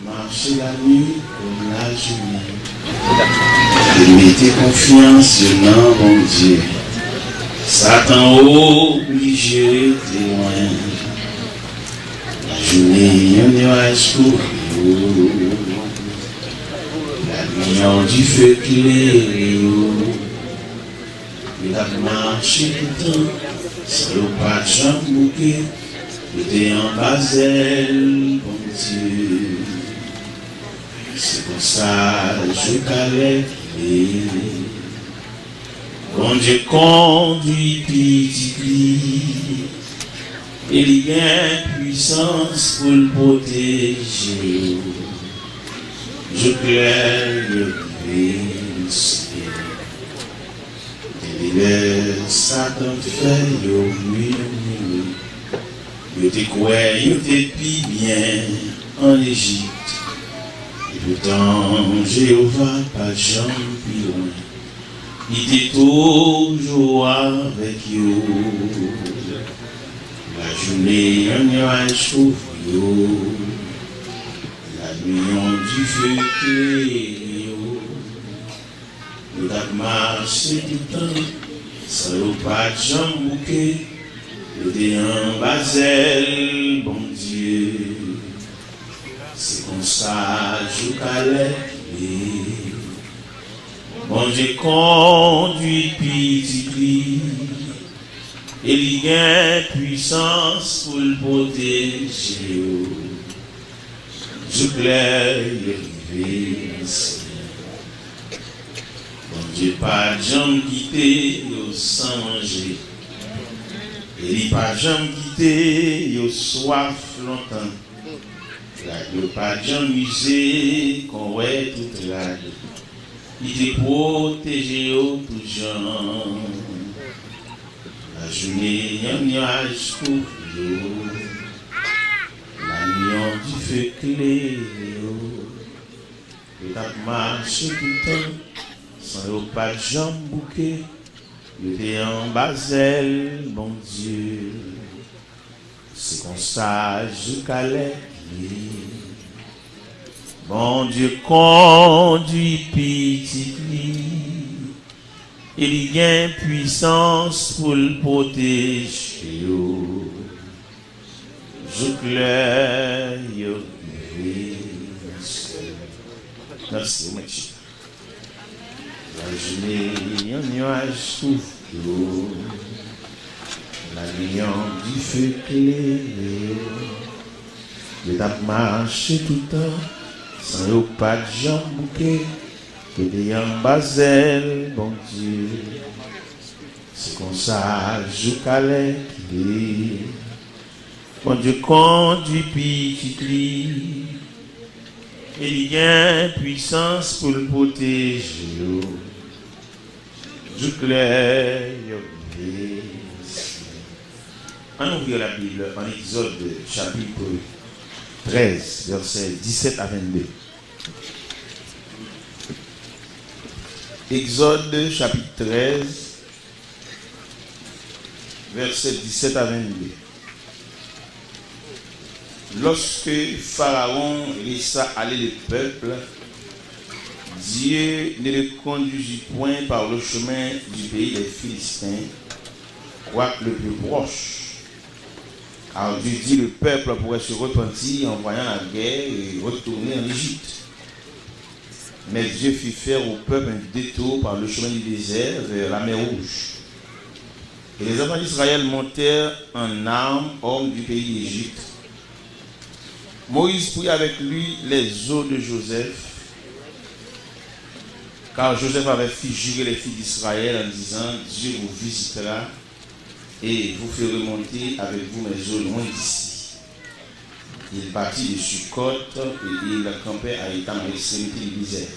Marcher la nuit comme la journée. Et mettez confiance dans bon Dieu. Satan obligé de loin. La journée, un nuage pour vous. La nuit, on du feu clair. Il a marché tout le temps, sans le pas de jambe bouquet. Il était en basel, bon Dieu. C'est pour ça que je calais. Bon Dieu conduit petit et il y a puissance pour le protéger. Je claire le ciel. Et le Satan fait le nuit. Je te crois, je te pis bien en Égypte. Pourtant, Jéhovah, pas jamais plus loin. Il était toujours avec vous. La journée, un nuage pour vous. La nuit, on du feu clair. Nous avons marché tout le temps, sans pas de jambes bouquet. Nous étions en basel, bon Dieu. C'est comme ça, je calais. Bon Dieu conduit petit et il y a puissance pour le protéger. Je claire le ciel. Bon Dieu pas jamais quitté sans manger. Et il pas jamais quitté soif longtemps. La ne pas jamais musée qu'on est toute la. Il te protégé tout genre. La journée, un nuage pour vous. La nuit, du feu clair. Il a marché tout le temps, sans pas de jambes bouquet. Il était en basel, bon Dieu. C'est comme ça, je calais. Bon Dieu conduit petit il y a puissance pour le protéger. Je claire. Merci, merci. La journée, un nuage souffle. La nuit, du feu clair. Il a marché tout le temps, sans pas de jambes bouquet, que des en basel, bon Dieu. C'est comme ça, je calais. Bon Dieu conduit petit et il y a puissance pour le protéger. Je claire. On ouvre la Bible en Exode chapitre 13, versets 17 à 22. Exode chapitre 13, versets 17 à 22. Lorsque Pharaon laissa aller le peuple, Dieu ne le conduisit point par le chemin du pays des Philistins, quoique le plus proche. Alors Dieu dit le peuple pourrait se repentir en voyant la guerre et retourner en Égypte. Mais Dieu fit faire au peuple un détour par le chemin du désert vers la mer Rouge. Et les enfants d'Israël montèrent en armes hors du pays d'Égypte. Moïse prit avec lui les os de Joseph, car Joseph avait fait jurer les filles d'Israël en disant « Dieu vous visitera et vous fait remonter avec vous mes os loin d'ici. » Il partit de Sukkot et il campait à Étam à l'extrémité du désert.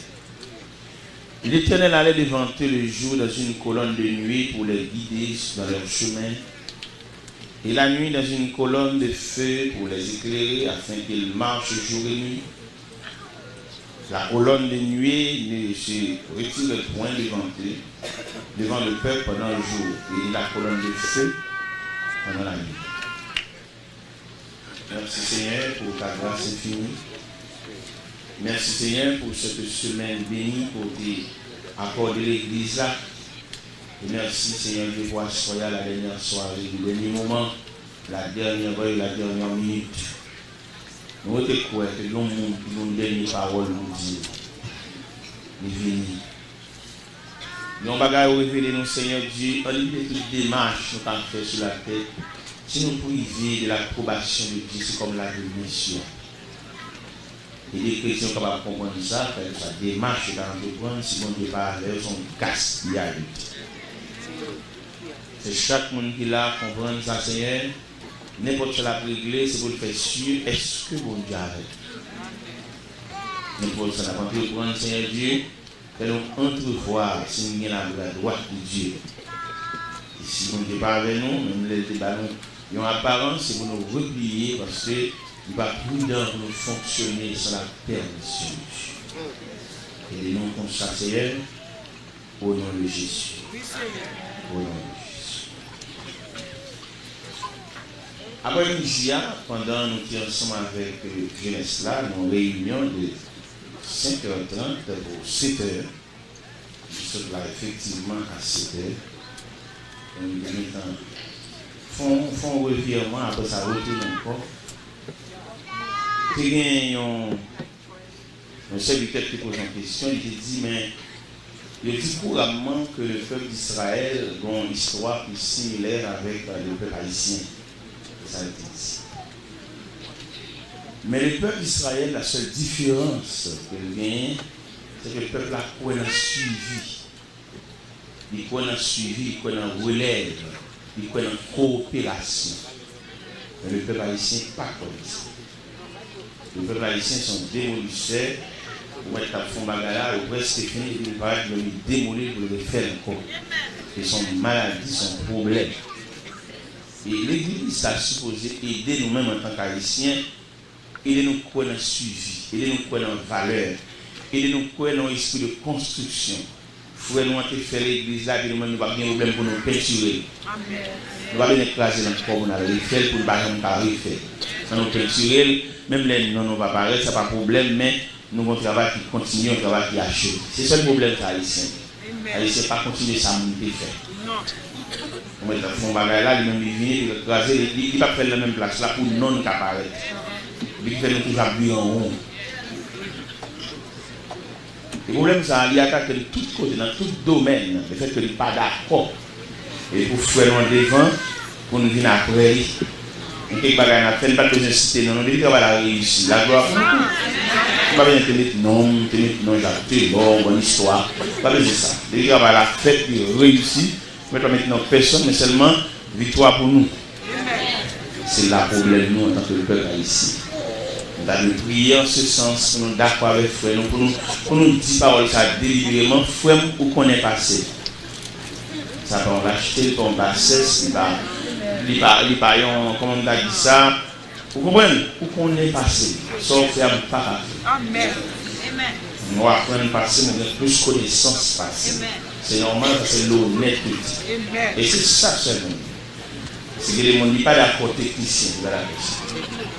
L'Éternel allait devant eux le jour dans une colonne de nuée pour les guider dans leur chemin, et la nuit dans une colonne de feu pour les éclairer afin qu'ils marchent jour et nuit. La colonne de nuée ne se retire point devant le peuple pendant le jour, et la colonne de feu pendant la nuit. Merci Seigneur pour ta grâce infinie. Merci Seigneur pour cette semaine bénie pour t'accorder l'église là. Et merci Seigneur de voir soyez la dernière soirée, le dernier moment, la dernière heure, la dernière minute. Nous te croyons que l'homme qui nous donne les paroles nous dit. Nous venons. Nous avons révélé nous Seigneur Dieu, en lieu de toute démarche nous avons fait sur la tête. Si nous privons de l'approbation de Dieu, c'est comme la rémission. Et les chrétiens sont capables de comprendre ça, faire sa démarche dans l'entreprendre, si mon Dieu pas avec son gaspillage. C'est chaque monde qui l'a comprendre ça, Seigneur. N'importe quelle règle, c'est pour le faire sûr, est-ce que mon Dieu avec? N'importe quelle règle, pour prendre Seigneur Dieu, nous entrevoir si nous avons la droite de Dieu. Et si mon Dieu pas avec nous, même les débats, ils ont apparence, c'est pour nous replier parce que il va prudent pour nous fonctionner sans la permission. Et nous comme ça, Seigneur, au nom de Jésus. Au nom de Jésus. Après midi, pendant nous étions ensemble avec jeunesse là, nous réunion de 5h30 pour 7h. Nous sommes là effectivement à 7h. Nous font revirement après ça retourne encore. Il y a un serviteur qui pose une question, il dit, mais il dit couramment que le peuple d'Israël a une histoire plus similaire avec le peuple haïtien. Ça le dit. Mais le peuple d'Israël, la seule différence qu'il gagne, c'est que le peuple a quoi dans suivi. Il quoi dans suivi, il quoi dans relève, il quoi dans coopération. Mais le peuple haïtien n'est pas comme ça. Les peuples haïtiens sont démolisseurs. Pour mettre la fond bagala, ou presque fini, ils paraît qu'ils démolir pour le faire encore. Ils sont maladies, sont problèmes. Et l'Église a supposé aider nous-mêmes en tant qu'Haïtiens, aider nous quoi dans le suivi, aider nous quoi dans la valeur, aider nous quoi dans l'esprit de construction. Frère, nous avons fait l'Église là, et nous-mêmes, nous n'avons pas de problème pour nous peinturer. Nous n'avons pas écraser dans le corps, nous avons fait pour nous pas refaire. Sans nous peinturer, même les non, on va paraître, ça n'a pas de problème, mais nous avons un travail qui continue, un travail qui achève. C'est ça le problème des Haïtiens. Les Haïtiens ne pas continuer ça, nous faire. On met le bagage là, il vient, il va écraser, il va faire la même place là pour non apparaître. Il fait nous toujours habiller en haut. Le problème, c'est qu'il attaque de tous côtés, dans tout domaine, le fait qu'il n'est pas d'accord. Et pour faire un devant, pour nous venir après. Et quelque chose à faire, pas besoin de citer, non, on dit qu'on va la réussir. La gloire, pas besoin de tenir non, j'ai bon, bonne histoire. Pas besoin de ça. On va la faire, puis réussir. Maintenant, personne, mais seulement victoire pour nous. C'est là le problème, nous, en tant que peuple haïtien. On a prier en ce sens, pour nous d'accord avec frère, pour nous dire paroles ça délibérément, frère, où qu'on est passé. Ça va on l'acheter, on va cesser, il pas comment on a dit ça. Vous comprenez? Où qu'on est passé, sans faire pas. Amen. On va apprendre à passer, mais on a plus connaissance passée. C'est normal, c'est l'honnêteté. Et c'est ça seulement. C'est que les gens ne disent pas d'accord technicien.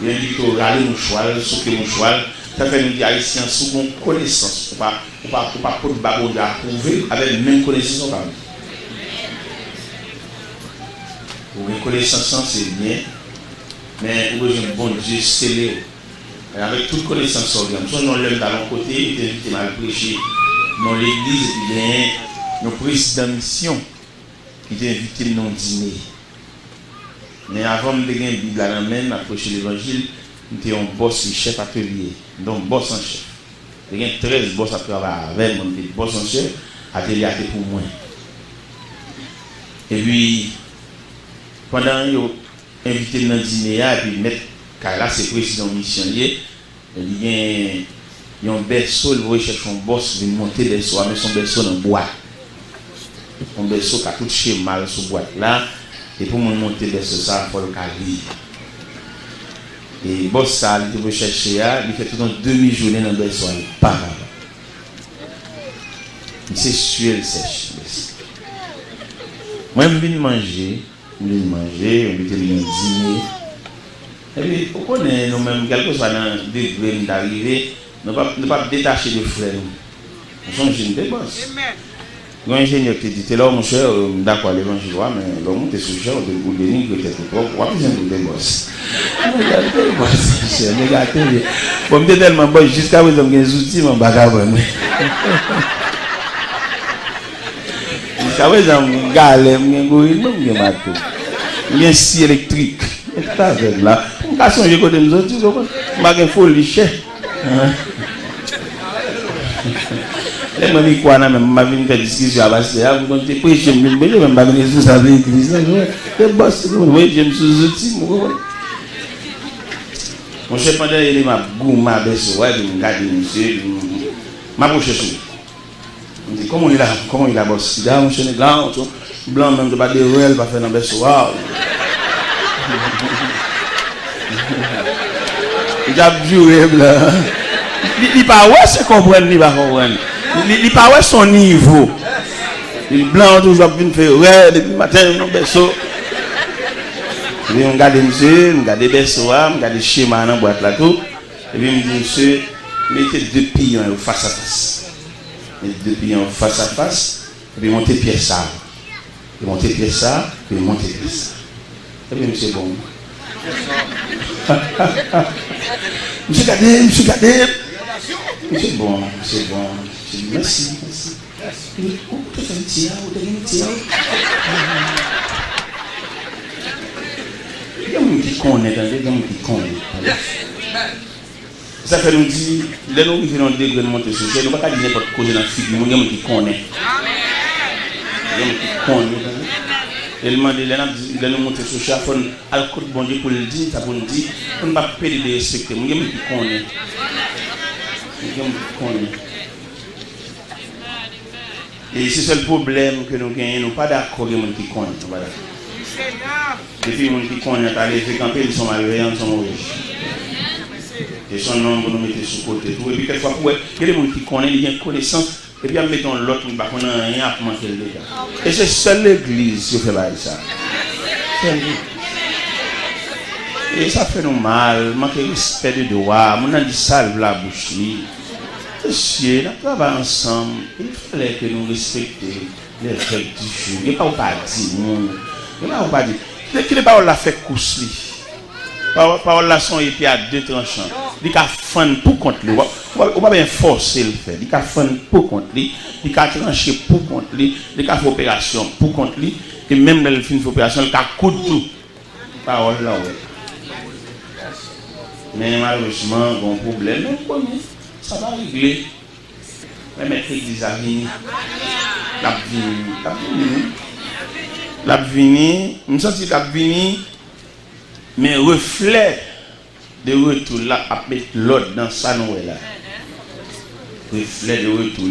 Il y a dit que râler mon cheval, souquer mon cheval, ça fait nous dire haïtiens sous connaissance. On ne peut pas pour le babou d'approuver avec la même connaissance. Pour une connaissance, c'est bien, mais pour un bon Dieu scellé. Avec toute connaissance organique. Soit nous l'homme dans l'autre côté, il est invité à prêcher dans l'église, et puis il y a nos présidents de mission qui est invité à nous dîner. Mais avant de gagner une Bible à la main, approcher l'évangile, nous étions un boss, chef atelier. Donc, boss en chef. Il y a 13 boss à travailler avec, mon boss en chef, atelier à pour moi. Et puis, pendant qu'ils ont invité dans le dîner, et puis mettre Kala, c'est président missionnaire, il y a un berceau, il va chercher un boss, il va monter des berceau, mais son berceau dans boîte. Un berceau qui a tout chez mal sur boîte là. Et pour monter vers ça, il faut le caler. Et boss ça, il veut chercher, il fait tout une demi-journée dans le soir, pas grave. C'est sûr, il sèche. Moi, je viens manger, on vient dîner. Et puis, on connaît nous-mêmes, quel que soit dans le degré d'arriver, nous ne pas détacher de frères. Nous sommes jeunes de boss. Quand l'ingénieur te dit, là, mon cher, d'accord, l'évangile, mais l'homme, tu es sous cher, tu es béni, tu es propre, tu es besoin de boss. Bon, je suis tellement bon, jusqu'à présent, j'ai des outils, mon bagage. Jusqu'à présent, j'ai galère, j'ai gourine, j'ai matou. J'ai scie électrique. C'est avec là. Je ne sais pas si nous autres, je suis folie cher. Les gens qui ont même fait discussion à base de ça, vous avez pris, je me suis même pas venu sous sa l'église. Je me suis outils. Mon chef m'a dit, ma goût, ma baisse, ouais, je me garde, monsieur, ma bouche est on dit, comment il a bossé? Il a un chien blanc, blanc même de pas de ruelle, pas faire un baisse, waouh. Il a vu, blanc. Il pas ouais, c'est comprendre, il va comprendre. Il pas ouais son niveau. Il blanc toujours vient faire ouais depuis le matin on berceau. Et on regarde monsieur, on regarde berceau, on regarde schéma dans boîte là tout. Et puis me dit monsieur, mettez deux pions face à face. Mettez deux pions face à face et puis montez pièce ça. Et montez pièce ça, et montez pièce ça. Et puis monsieur bon. Monsieur gardez, monsieur gardez. C'est bon, c'est bon. Merci, merci. Oh, tu fais un tir, tu fais un tir. Il y a un qui connaît, il y a un qui connaît. Ça fait nous dire, les gens qui viennent de monter sur le nous ne pouvons pas dire n'importe quoi dans la figure, il y a un qui connaît. Il y a un qui connaît. Il demande, les gens monter sur le chef, à le côté bon Dieu pour le dire, ça pour nous dire, on ne va pas perdre de respecter, il y a un qui connaît. Et c'est le problème que nous gagnons, nous pas d'accord avec les gens qui connaissent. Les filles qui connaissent, ils sont malveillants, ils sont mauvais. Et son nom, nous mettons sur côté. Et puis quelquefois, il y a des gens qui connaissent, ils ont une connaissance, et puis ils mettent l'autre, ils n'ont rien à manquer le dégât. Et c'est seule l'église qui fait ça. Et ça fait nous mal, manquer de respect de droit, on a dit salve la bouche. Monsieur, nous travaillons ensemble, il fallait que nous respections les règles du jeu. Il n'y a pas de dire. Il n'y a pas de fait course. Parole là son épée à deux tranchants. Il y a fan pour contre lui. On ne va pas bien forcer le faire. Il y a fan pour contre lui. Il y a tranché pour contre lui. Il y a fait opération pour contre lui. Et même dans le film d'opération, il y a coup de tout. Parole là, oui. Mais malheureusement, il y a un problème. Ça va régler. Mais mettre l'église à venir. La venir. Je me sens que la venir. Mais reflet de retour là, à mettre l'ordre dans sa nouvelle là. Reflet de retour.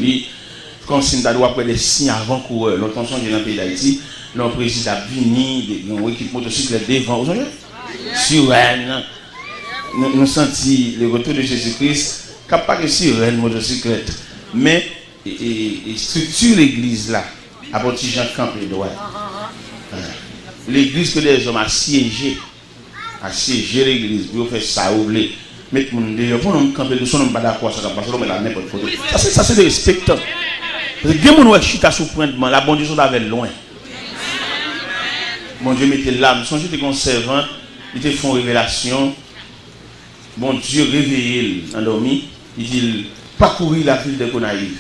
Comme si nous avons des signes avant-coureurs. L'autre songe dans le pays d'Haïti, le président a venu, une équipe motocyclette devant. Sur elle, nous sentons le retour de Jésus-Christ, capable de sirène motocyclette. Mais structure l'église là, à partir de Jean-Camp et droit. L'église que les hommes assiégés. Assiéger l'église, pour faire ça, ouvrir, mettre mon dehors, pour nous camper de son nom, pas d'accord, ça va passer, mais la n'importe quoi. Ça c'est de respectant. Parce que, quand on chita sous pointement, la bonne Dieu sont avec loin. Bon Dieu mettait l'âme, son Dieu était conservant, il te font révélation. Bon Dieu réveillé, endormi, il dit, parcourir la ville de Gonaïve.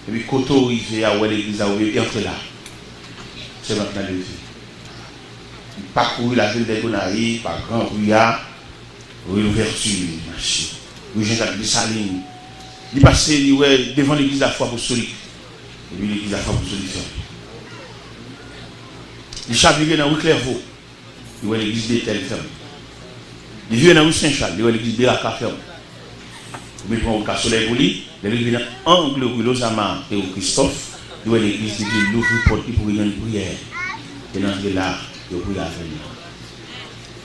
Et puis, quand on arrive à l'église, il entre là. C'est maintenant le vie. Il parcourt la ville de Gonaïves par grand brouillard, réouverture, rue Jean-Jacques de Saline. Il passe devant l'église de la foi apostolique. Et puis l'église de la foi apostolique. Il chaviré dans la rue Clairvaux. Il voit l'église d'Étel ferme. Il vient dans la rue Saint-Charles. Il voit l'église de Raka ferme. Il prend au cas soleil pour lui. Il vient dans l'angle rue Lozama et au Christophe. Il voit l'église de Louvre pour une prière. Et dans là.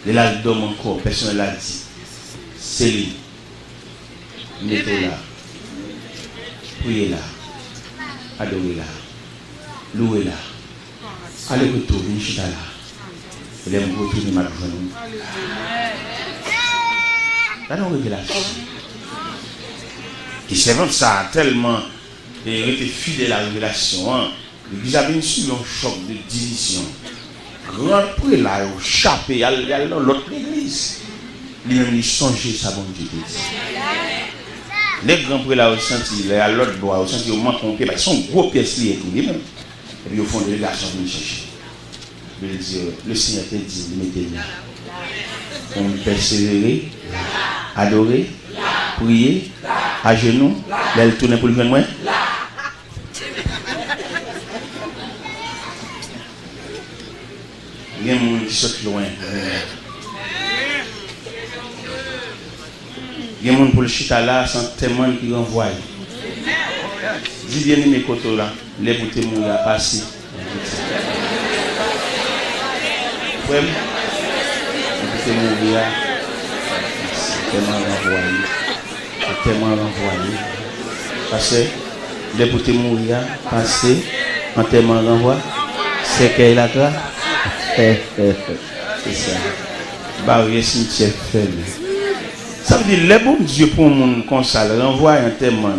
Le là, il dorme encore, personne ne l'a dit. c'est lui. Mettez là. Priez là. Adorez là. Louez là. Allez retourner, chita là. Et là, vous retournez ma journée. Là, non, révélation. Et c'est vrai que ça a tellement été fidèle à la révélation. Hein. L'église avait une choc de division. Grand prix là, au chapé, il y a l'autre église. Lui-même, il songeait ça, bon Dieu. Les grands prix là, au senti, il y a l'autre bois, au senti, au moins qu'on paie, son gros pièce lié tout lui-même. Et puis au fond de l'élégation, il chercher. Il dit, le Seigneur te dit, mettez-le. On persévérer, adorer, prier, à genoux, elle tourne pour le faire moins. Il y a des gens qui sortent loin. Il y a des gens pour le chita là sans témoin qui renvoie. Dis bien mes côtés là, les bouteilles mouillées à passer. Oui, les bouteilles mouillées tellement renvoyé. Parce que les bouteilles mouillées passer en tellement renvoyé. C'est qu'elle a là. C'est ça. Barrière cimetière faible. Ça veut dire, les bons Dieu pour mon consal renvoie un témoin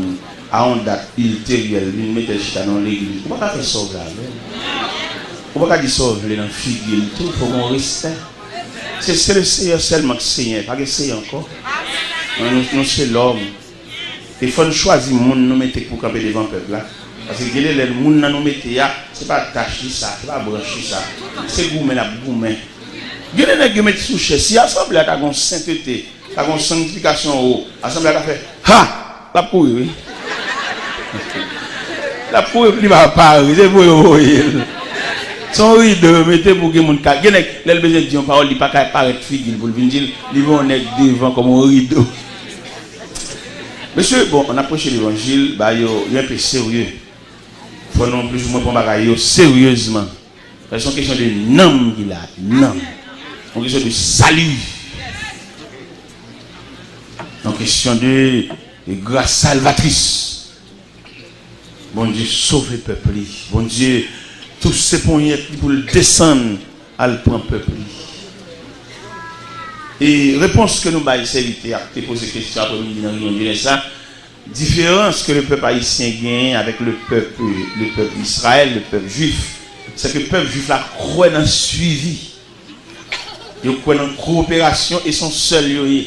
à une date ultérieure, il met le chita dans l'église. On ne peut pas faire ça là. On ne peut pas dire ça dans la figure. Il faut qu'on respecte. C'est le Seigneur seulement qui Seigneur, pas que Seigneur encore. Nous c'est l'homme. Il faut choisir le monde nous mettre pour camper devant le peuple là. Parce que le monde nous mettre là, ce n'est pas attacher ça, ce n'est pas brancher ça. C'est gourmet la gourmet. Il y a des gens qui mettent sous chaise. Si l'assemblée a une sainteté, a une sanctification, l'assemblée a fait ha! La couille, oui. La couille, il va pas, c'est pour vous. Son rideau, mettez pour que mon cas. Il y a des besoin de dire une parole, il ne peut pas paraître figure pour le dire, ils vont être devant comme un rideau. Monsieur, bon, on approche l'évangile, il y a un peu sérieux. Il faut non plus ou moins prendre sérieusement. C'est une question de nom qu'il a, nom. C'est une question de salut. C'est une question de grâce salvatrice. Bon Dieu, sauve le peuple. Bon Dieu, tous ces points pour le descendre, à le prendre peuple. Et réponse que nous avons essayé de poser question après nous ça. Différence que le peuple haïtien gagne avec le peuple Israël, le peuple juif, c'est que le peuple juif là croit dans le suivi. Il croit dans la coopération et son seul lieu.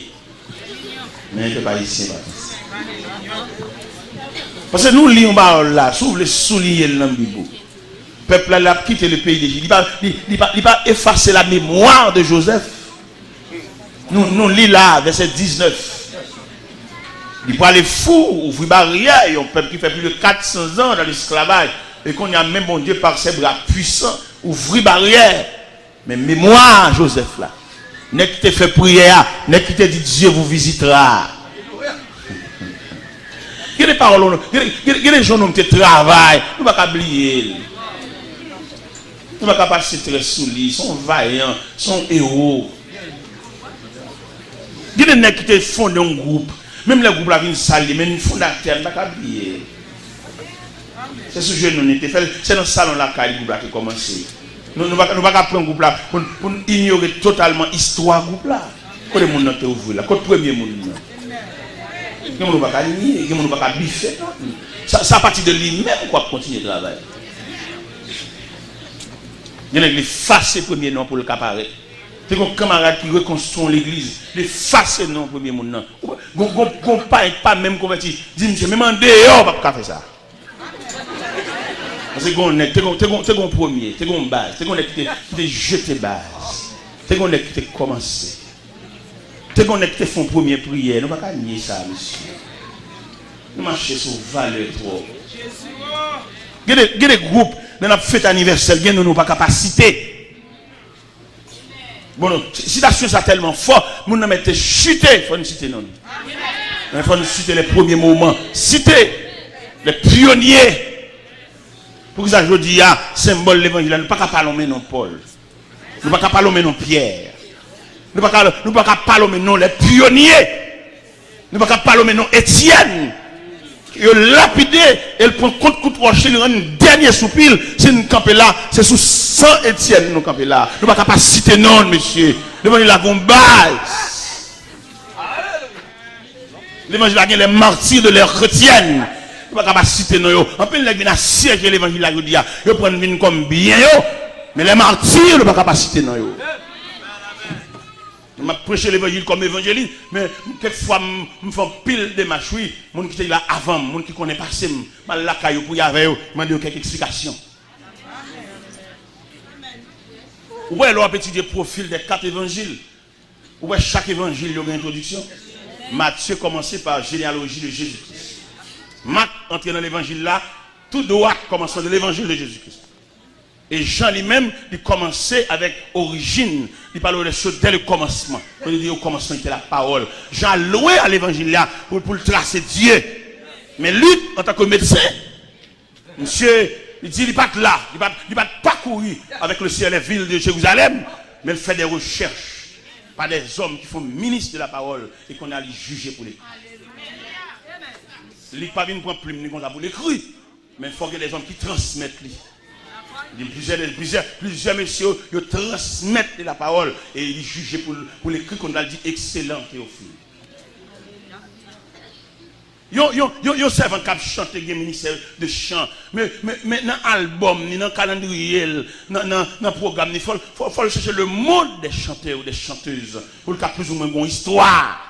Mais le peuple haïtien pas. Parce que nous lisons là, s'ouvre les souliers dans le Bible. Le peuple là a quitté le pays d'Égypte. Il n'a pas effacé la mémoire de Joseph. Nous lisons là, verset 19. Il peut aller fou, ouvrir barrière, et un peuple qui fait plus de 400 ans dans l'esclavage, et qu'on a même, bon Dieu, par ses bras puissants, ouvrir barrière. Mais mémoire, Joseph là. N'est qui te fait prière, n'est qui te dit Dieu vous visitera. Il y a des paroles, il y a des gens qui travaillent, nous ne pouvons pas oublier. Nous ne pouvons pas passer très sous lui, ils sont vaillants, ils sont héros. Il y a des gens qui te font un groupe. Même les groupes là viennent salir, mais nous fondateurs, nous ne pouvons pas oublier. C'est ce que nous avons fait. C'est dans le salon là que le groupe là qui a commencé. Nous ne pouvons pas prendre un groupe là pour ignorer totalement l'histoire du groupe là. Quand les gens ont ouvert là, quand le premier monde. Nous ne pouvons pas nier, nous ne pouvons pas biffer. Ça à partir de lui-même qu'on va continuer de travailler. Il y a qui fassent le premier nom pour le caparet. C'est un camarade qui reconstruit l'église. Les fasse non premier monde. Gon pas même converti. Dis monsieur même en dehors pas faire ça. Parce que gon est t'es premier, t'es gon base, t'es gon qui te jeter base. T'es gon qui te commencer. T'es gon qui te font première prière, nous pas nier ça monsieur. Nous marcher sur valeur trop. Il y a des groupes dans la fête anniversaire, nous n'avons pas capacité. Bon, si la situation est tellement forte, nous n'avons pas chuté. Il faut nous citer non. Il faut nous citer les premiers moments. Citer les pionniers. Pour que ça, je dis, symbole de l'évangile, nous ne pouvons pas parler non Paul. Nous ne pouvons pas parler non Pierre. Nous ne pouvons pas parler non les pionniers Nous ne pouvons pas parler maintenant Étienne. Il a lapidé, elle prend compte coup de rocher, il rend une dernière soupir. Si nous campons là, c'est sous 100 Étienne nous campons là. Nous ne pouvons pas citer non, monsieur. L'évangile a une base. L'évangile a les martyrs de l'ère chrétienne. Nous ne pouvons pas citer non. En plus, les gens siège l'évangile a dit, ils prennent une comme bien, mais les martyrs, nous ne pouvons pas citer non. Je prêche l'évangile comme évangéliste, mais quelquefois, je me fais pile de marches, oui, les gens qui étaient là avant, les gens qui connaissent pas, je vais là pour y aller, je vais quelques explications. Où est-ce qu'on peut étudier le profil des 4 évangiles? Où est chaque évangile a une introduction? Matthieu commençait par généalogie de Jésus-Christ. Marc entré dans l'évangile là, tout droit commençant de l'évangile de Jésus-Christ. Et Jean lui-même, il commençait avec origine. Il parlait des choses dès le commencement. Il dit au commencement était la parole. Jean loué à l'évangile là pour le tracer Dieu. Mais lui, en tant que médecin, monsieur, il dit, il n'est pas là. Il va pas courir avec le ciel et les villes de Jérusalem. Mais il fait des recherches par des hommes qui font ministre de la parole et qu'on a à les juger pour les. Il n'est pas venu prendre plume ni qu'on a pour l'écrire. Mais il faut que les hommes qui transmettent lui. Plusieurs messieurs ils transmettent la parole et ils jugent pour l'écrit qu'on a dit excellent Théophile. Ils savent qu'ils chantent des ministères de chant, mais dans l'album, ni dans le calendrier, dans le programme, il faut chercher le monde des chanteurs ou des chanteuses pour le plus ou moins une histoire.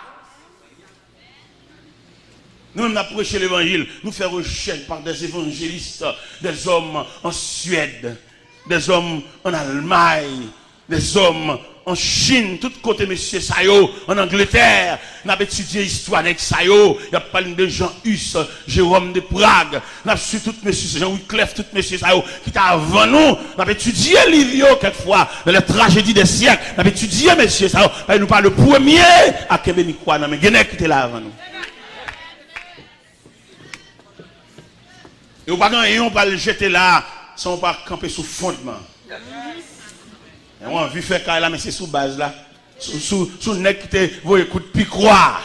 Nous, on a prêché l'évangile, nous faisons recherche par des évangélistes, des hommes en Suède, des hommes en Allemagne, des hommes en Chine, tout côté, monsieur Sayo, en Angleterre. Nous avons étudié l'histoire avec Sayo, il y a parlé de Jean Hus, Jérôme de Prague, nous avons su tout monsieur Jean Wycliffe, tout monsieur Sayo, qui était avant nous. Nous avons étudié Livio quelquefois, dans les tragédies des siècles. Nous avons étudié monsieur Sayo, il nous parle le premier à Québécois, mais il y a qui était là avant nous. Et on ne va pas le jeter là sans pas camper sous fondement. Et on a vu faire là, mais c'est sous base là. Sous nec qui te voit écoute piquoir.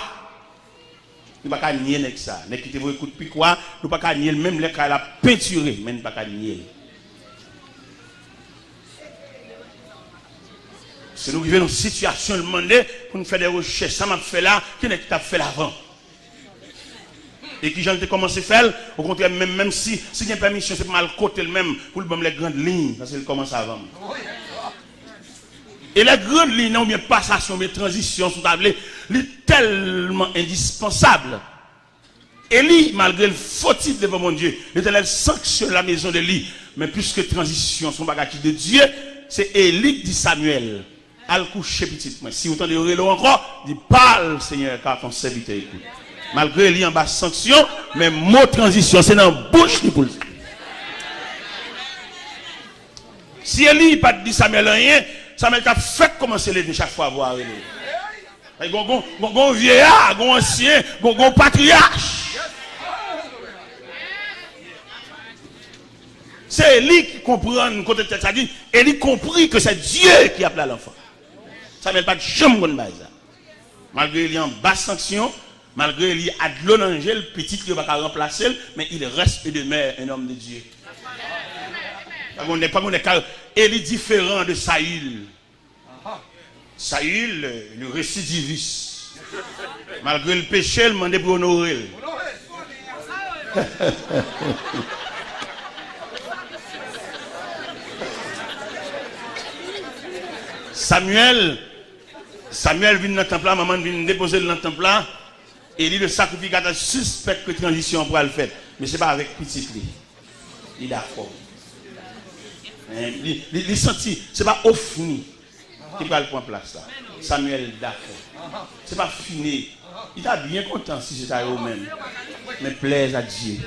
Nous ne pouvons pas nier ça. Nec qui te voit écoute piquoir, nous ne pouvons pas nier même les cas la peinturé, mais nous ne pouvons pas nier. C'est nous qui venons dans une situation demandée pour nous faire des recherches. Ça m'a fait là, qui n'est pas fait l'avant. Et qui j'en ai commencé à faire, au contraire, même si il y a une permission, c'est mal côté le même pour le bon les grandes lignes, parce qu'il commence avant. Et les grandes lignes, ou bien passation, mais transition, sont tellement indispensables. Élie, malgré le fautif devant mon Dieu, l'Éternel sanctionne la maison de Élie. Mais puisque transition, son bagage de Dieu, c'est Élie qui dit Samuel. Al coucher petit. Si vous entendez Rélo encore, dit parle Seigneur, car ton serviteur écoute. Malgré Élie en bas sanction, mais mot transition, c'est dans la bouche du poule. Si Élie n'a pas dit Samuel rien, Samuel a fait commencer les chaque fois à voir Élie. Il y a un vieillard, un ancien, un patriarche. C'est Élie qui comprend, côté de ça dit, Élie compris que c'est Dieu qui a appelé l'enfant. Samuel n'a pas de chambre de base. Malgré Élie en basse sanction, malgré Élie a de l'eau dans le petit qui ne va pas remplacer, mais il reste et demeure un homme de Dieu. Élie différent de Saül. Saül, le récidiviste. Malgré le péché, il demandait pour honorer. Samuel vient dans le temple, maman vient déposer dans le temple, et il le sacrificateur suspecte que transition pour le faire. Mais ce n'est pas avec petit lui. Il est d'accord. Il senti, ce n'est pas Ophni qui va le prendre place là. Samuel d'accord. Ce n'est pas fini. Il a bien content si c'est à eux-mêmes. Mais plaise à Dieu.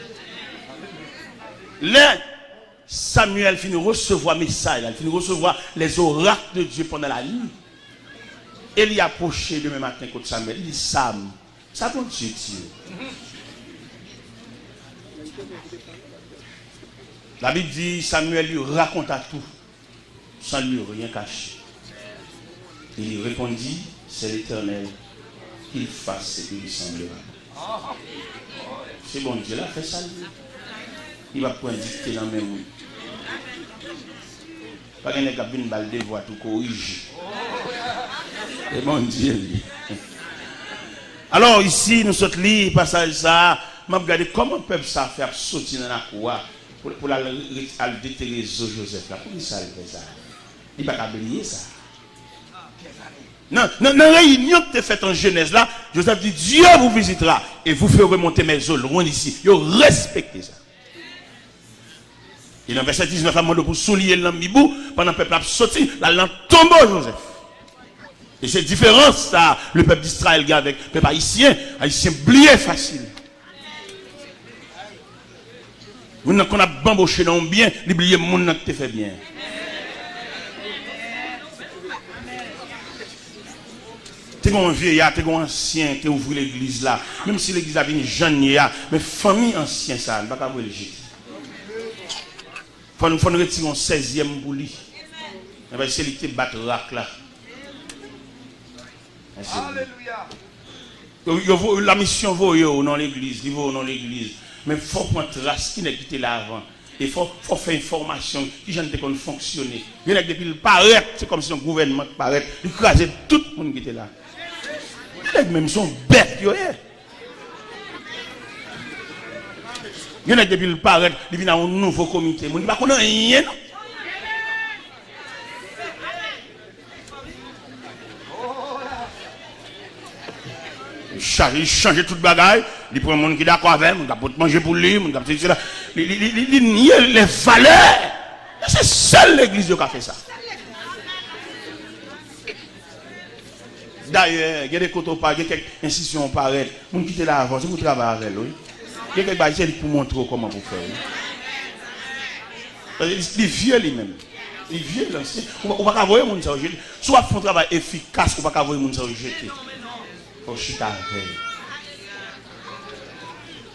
Là, Samuel finit de recevoir le message, il finit de recevoir les oracles de Dieu pendant la nuit. Il y a approché demain matin contre Samuel. Il dit Sam, ça ton Dieu. La Bible dit Samuel lui raconta tout sans lui rien cacher. Il lui répondit c'est l'Éternel qu'il fasse ce qui lui semblera. C'est bon Dieu, là, fait ça. Il va prendre dicter dans mes mots. Pas qu'il y ait une balle de voix tout corrige. C'est bon Dieu. Alors ici, nous sommes lire passage ça. Je regarde comment le peuple ça fait sortir dans la cour pour aller déterrer Joseph. Pourquoi ça fait ça? Il ne va pas oublier ça. Non, dans la réunion que tu as faite en Genèse là, Joseph dit Dieu vous visitera et vous ferez remonter mes eaux loin d'ici. Vous respectez ça. Et dans verset 19, il demande pour souligner l'ambibou pendant que le peuple a sorti, la lampe tombe Joseph. Et c'est différent ça, le peuple d'Israël avec le peuple haïtien oublié facile. Nous qu'on a bamboché dans bien, l'oublier monde qui te fait bien. Tu es un vieillard, tu es un ancien qui ouvre l'église là. Même si l'église a une jeune, mais famille ancienne, ça, ne va pas voir le jeter. Il faut nous retirer un 16e pour lui. Il va essayer de battre rac là. Alléluia. La mission vaut dans l'église, il vaut dans l'église. Mais il faut prendre trace qui n'est quitté là avant. Il faut faire une formation qui j'en ai fonctionner. Il y a depuis le paraître, c'est comme si un gouvernement paraît, il crase tout le monde qui était là. Même son bête, il y en a depuis le paraître, il vient dans un nouveau comité. Il ne dit pas qu'on a rien. Il change toute bagaille, il prend un monde qui est d'accord avec, il peut manger pour lui, il nie les valeurs. C'est seule l'église qui a fait ça. D'ailleurs, il y a des côtés il y a quelques institutions pareilles. Vous quittez là avant, si vous travaillez avec lui. Il y a quelques choses pour montrer comment vous faites. Il est vieux lui-même. Il est vieux l'ancien. On ne va pas voir les gens jeter. Soit font un travail efficace, on ne va pas voir les gens jeter. Il faut chuter avec.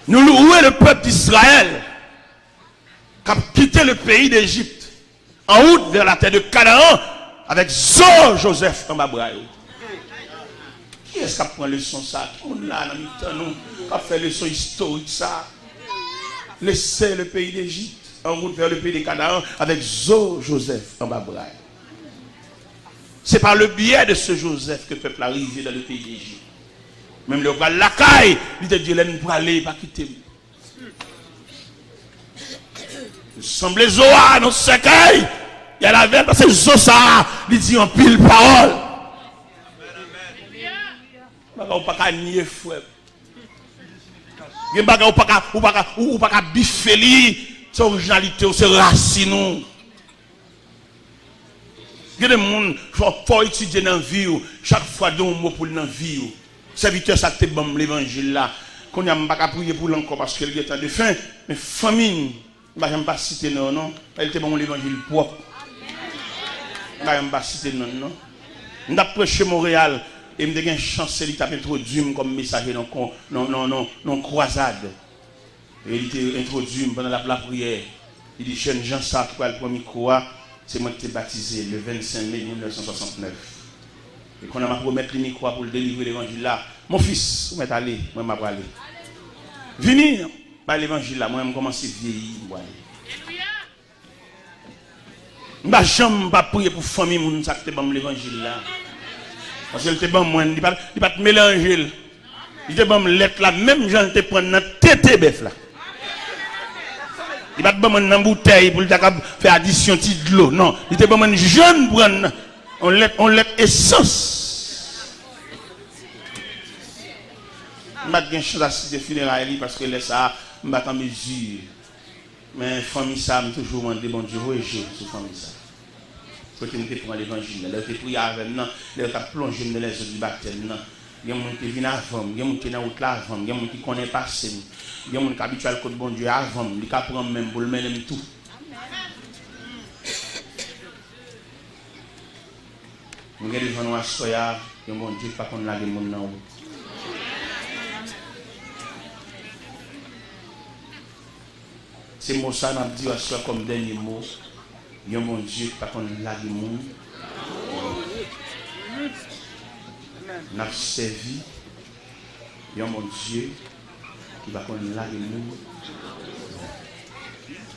Nous louons le peuple d'Israël qui a quitté le pays d'Égypte en route vers la terre de Canaan avec Joseph en Babraï. Qui est-ce qui a pris la leçon ça? Tout le monde là, dans le temps, qui a fait leçon historique ça? Laissez le pays d'Égypte en route vers le pays de Canaan avec Joseph en Babraï. C'est par le biais de ce Joseph que le peuple arrive dans le pays d'Égypte. Même le roi Lacaille, il te dit, il pour aller, pas quitter. Il semble Zoa, non cercueil. Il y a la veine parce que Zosa, il dit en pile parole. On ne peut pas nier frère. Il ne peut pas biffer son originalité, ses racines. Il y a des gens qui faut étudier dans la vie. Chaque fois, il y a un mot pour dans la vie. Serviteur, ça te bon l'évangile là. Qu'on n'a pas prier pour l'encore parce qu'il y a tant de faim. Mais famine, je ne vais pas citer non. Elle te bon l'évangile propre. Je ne vais pas citer non. Je vais prêcher Montréal. Et je me chance de introduire comme messager dans croisade. Et il était introduit pendant la prière. Il dit, jeune Jean Sartre, le premier croix, c'est moi qui t'ai baptisé le 25 mai 1969. Et qu'on a promis le micro pour le délivrer l'évangile là. Mon fils, vous m'êtes allé, moi je vais aller. Venir par l'évangile là, moi je commence à vieillir. Je ne vais jamais prier pour la famille qui a fait l'évangile là. Parce que le bon moi, il pas te mélanger. Il te bon lettre là, même gens te prendre dans tête bœuf là. Il pas te bon dans bouteille pour faire addition de l'eau. Non, il te bon jeune prendre on lettre essence. Je pas de chance à citer funérailles parce que laisse ça, je pas en mesure. Mais famille ça me toujours demandé bon Dieu rejet sur famille ça. Quand tu me prends l'évangile, là, tu pries avec nous, là, tu as plongé dans les eaux du baptême. Il y a des gens qui viennent avant, il y a des gens qui sont dans l'autre avant, il y a des gens qui connaissent pas ça. Il y a des gens qui sont habitués à bon Dieu avant, ils prennent même pour le même tout. Nous avons des gens qui sont bon Dieu, pas qu'on l'a des gens dans l'autre. Ces mots ça, nous dit comme dernier mot. Il y a mon Dieu, pas qu'on l'a du monde. Nous avons servi Il y a mon Dieu qui va connaître là et nous.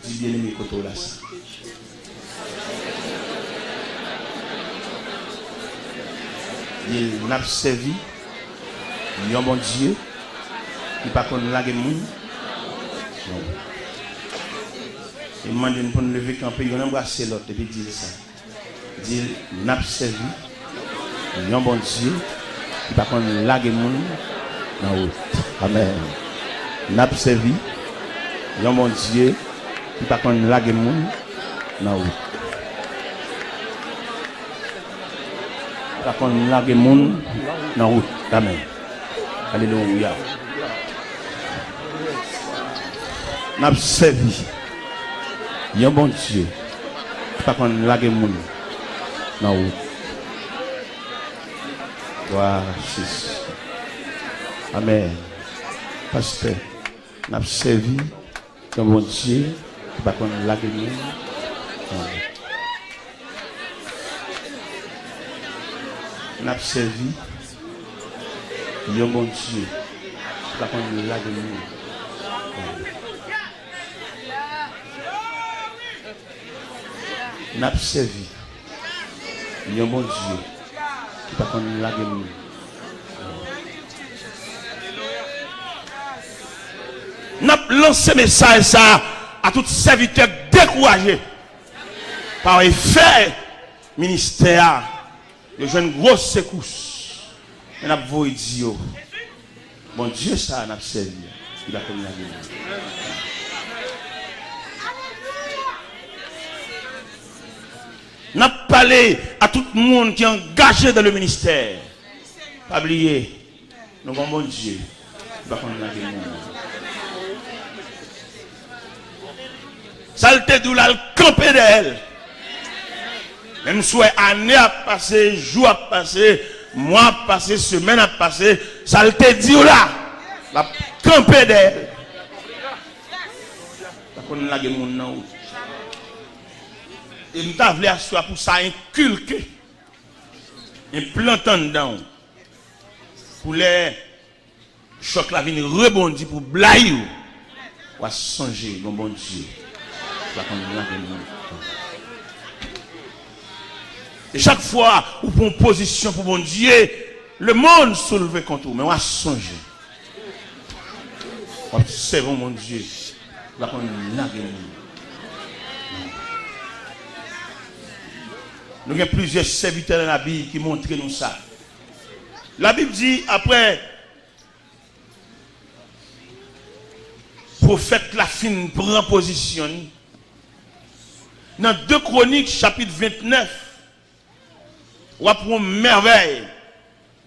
Dis bien aimé côté là ça. Il n'a servi. Il y a mon Dieu qui va connaître là et nous. Il m'a demandé pour nous lever camper, il a embrassé l'autre et puis dire ça. Dit n'a servi. Il y a mon Dieu qui va connaître là et nous. Non. Amen. N'a servi. Il y a mon Dieu qui va connaître là et nous. Non. Par contre, là et nous. Non. Amen. Alléluia. N'a servi. Il y a un bon Dieu. Pas qu'on lague moun. Non. Gloire Jésus. Amen. Pasteur, n'a servi. Il y a un bon Dieu. Pas qu'on lague moun. N'a servi. Il y a un bon Dieu. Pas qu'on lague moun. N'a servi. Il y a un bon Dieu qui va qu'on la gueule. N'a lancé message ça à tous serviteurs découragés par effet ministère de une grosse secousse. Et n'a voulu dire bon Dieu ça n'a servi. Il va qu'on la gueule. N'a parlé à tout le monde qui est engagé dans le ministère. Pas oublier, nous avons bon Dieu. Ça le dit là, le camper d'elle. Même soit année a passé, jour a passé, mois a passé, semaine a passé, ça le dit là, la camper d'elle. Et nous avons voulu assurer pour ça inculquer, implantant dedans, pour les chocs la vie rebondir pour blayer, pour songer, mon bon Dieu. Et chaque fois où vous prenez position pour mon Dieu, le monde soulève contre vous, mais on va songer. Observons mon Dieu. Nous avons plusieurs serviteurs dans la Bible qui montrent nous ça. La Bible dit, après, prophète la fin prend position. Dans 2 Chroniques, chapitre 29, on a une merveille.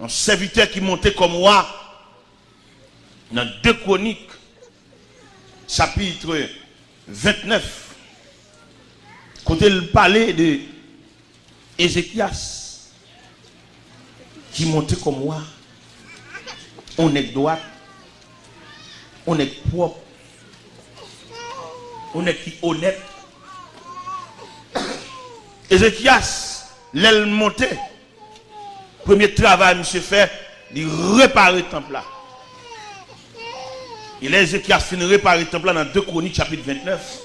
Un serviteur qui montait comme roi. Dans 2 Chroniques, chapitre 29, quand il parlait de Ézéchias, qui montait comme roi. On est droit, on est propre, on est honnête. Ézéchias, l'aile montée, premier travail, monsieur fait, il réparer le temple là. Et Ézéchias finit de réparer le temple là dans 2 Chroniques, chapitre 29.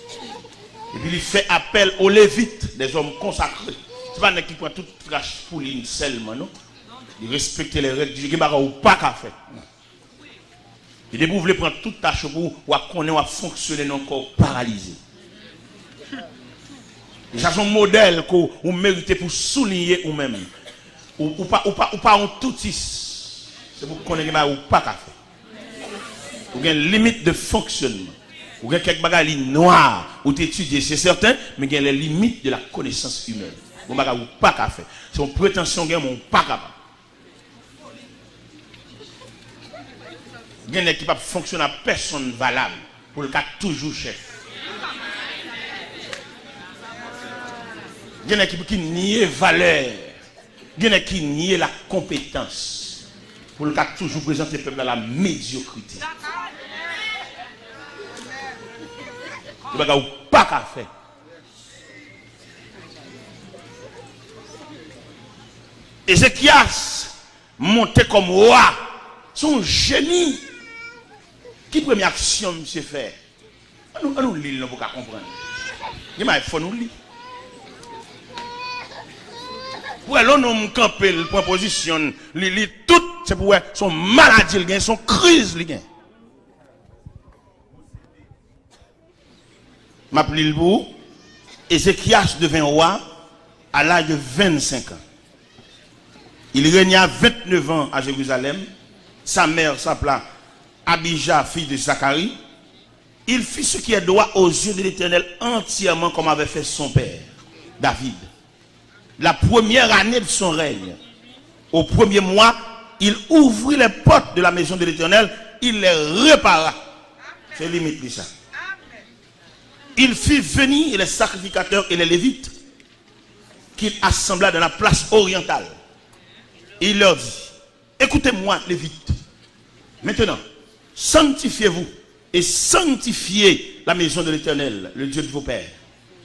Et puis il fait appel aux Lévites, des hommes consacrés. Ce n'est pas qui prend toute trash pour lui seulement, non? Il respecte les règles du Dieu, ou pas qu'à faire. Il dit, vous voulez prendre toute tâche pour qu'on ait fonctionner dans le corps paralysé. C'est un modèle que vous méritez pour souligner vous-même. Ou pas en tout. C'est pour qu'on ait ou pas qu'à faire. Vous avez une limite de fonctionnement. Vous avez quelques bagages noirs ou d'étudier, c'est certain, mais il y a les limites de la connaissance humaine. Vous n'avez pas qu'à faire. C'est une prétention, vous n'avez pas capable. Il y a une équipe qui fonctionne à personne valable pour le cas toujours chef. Il y a une équipe qui nie valeur. Il y a une équipe qui nie la compétence pour le cas toujours présenter le peuple à la médiocrité. Vous n'avez pas qu'à faire. Ézéchias montait comme roi son génie. Qui première action monsieur fait? Nous lisons pour comprendre. Il faut nous lire. Pour l'on nous camper le proposition, tout c'est pour son maladie, son crise li gen. M'appelle le bout. Ézéchias devint roi à l'âge de 25 ans. Il régna 29 ans à Jérusalem. Sa mère s'appela Abijah, fille de Zacharie. Il fit ce qui est droit aux yeux de l'Éternel entièrement comme avait fait son père, David. La première année de son règne, au premier mois, il ouvrit les portes de la maison de l'Éternel, il les répara. C'est limite de ça. Il fit venir les sacrificateurs et les lévites qu'il assembla dans la place orientale. Et il leur dit, écoutez-moi, lévites, maintenant, sanctifiez-vous et sanctifiez la maison de l'Éternel, le Dieu de vos pères,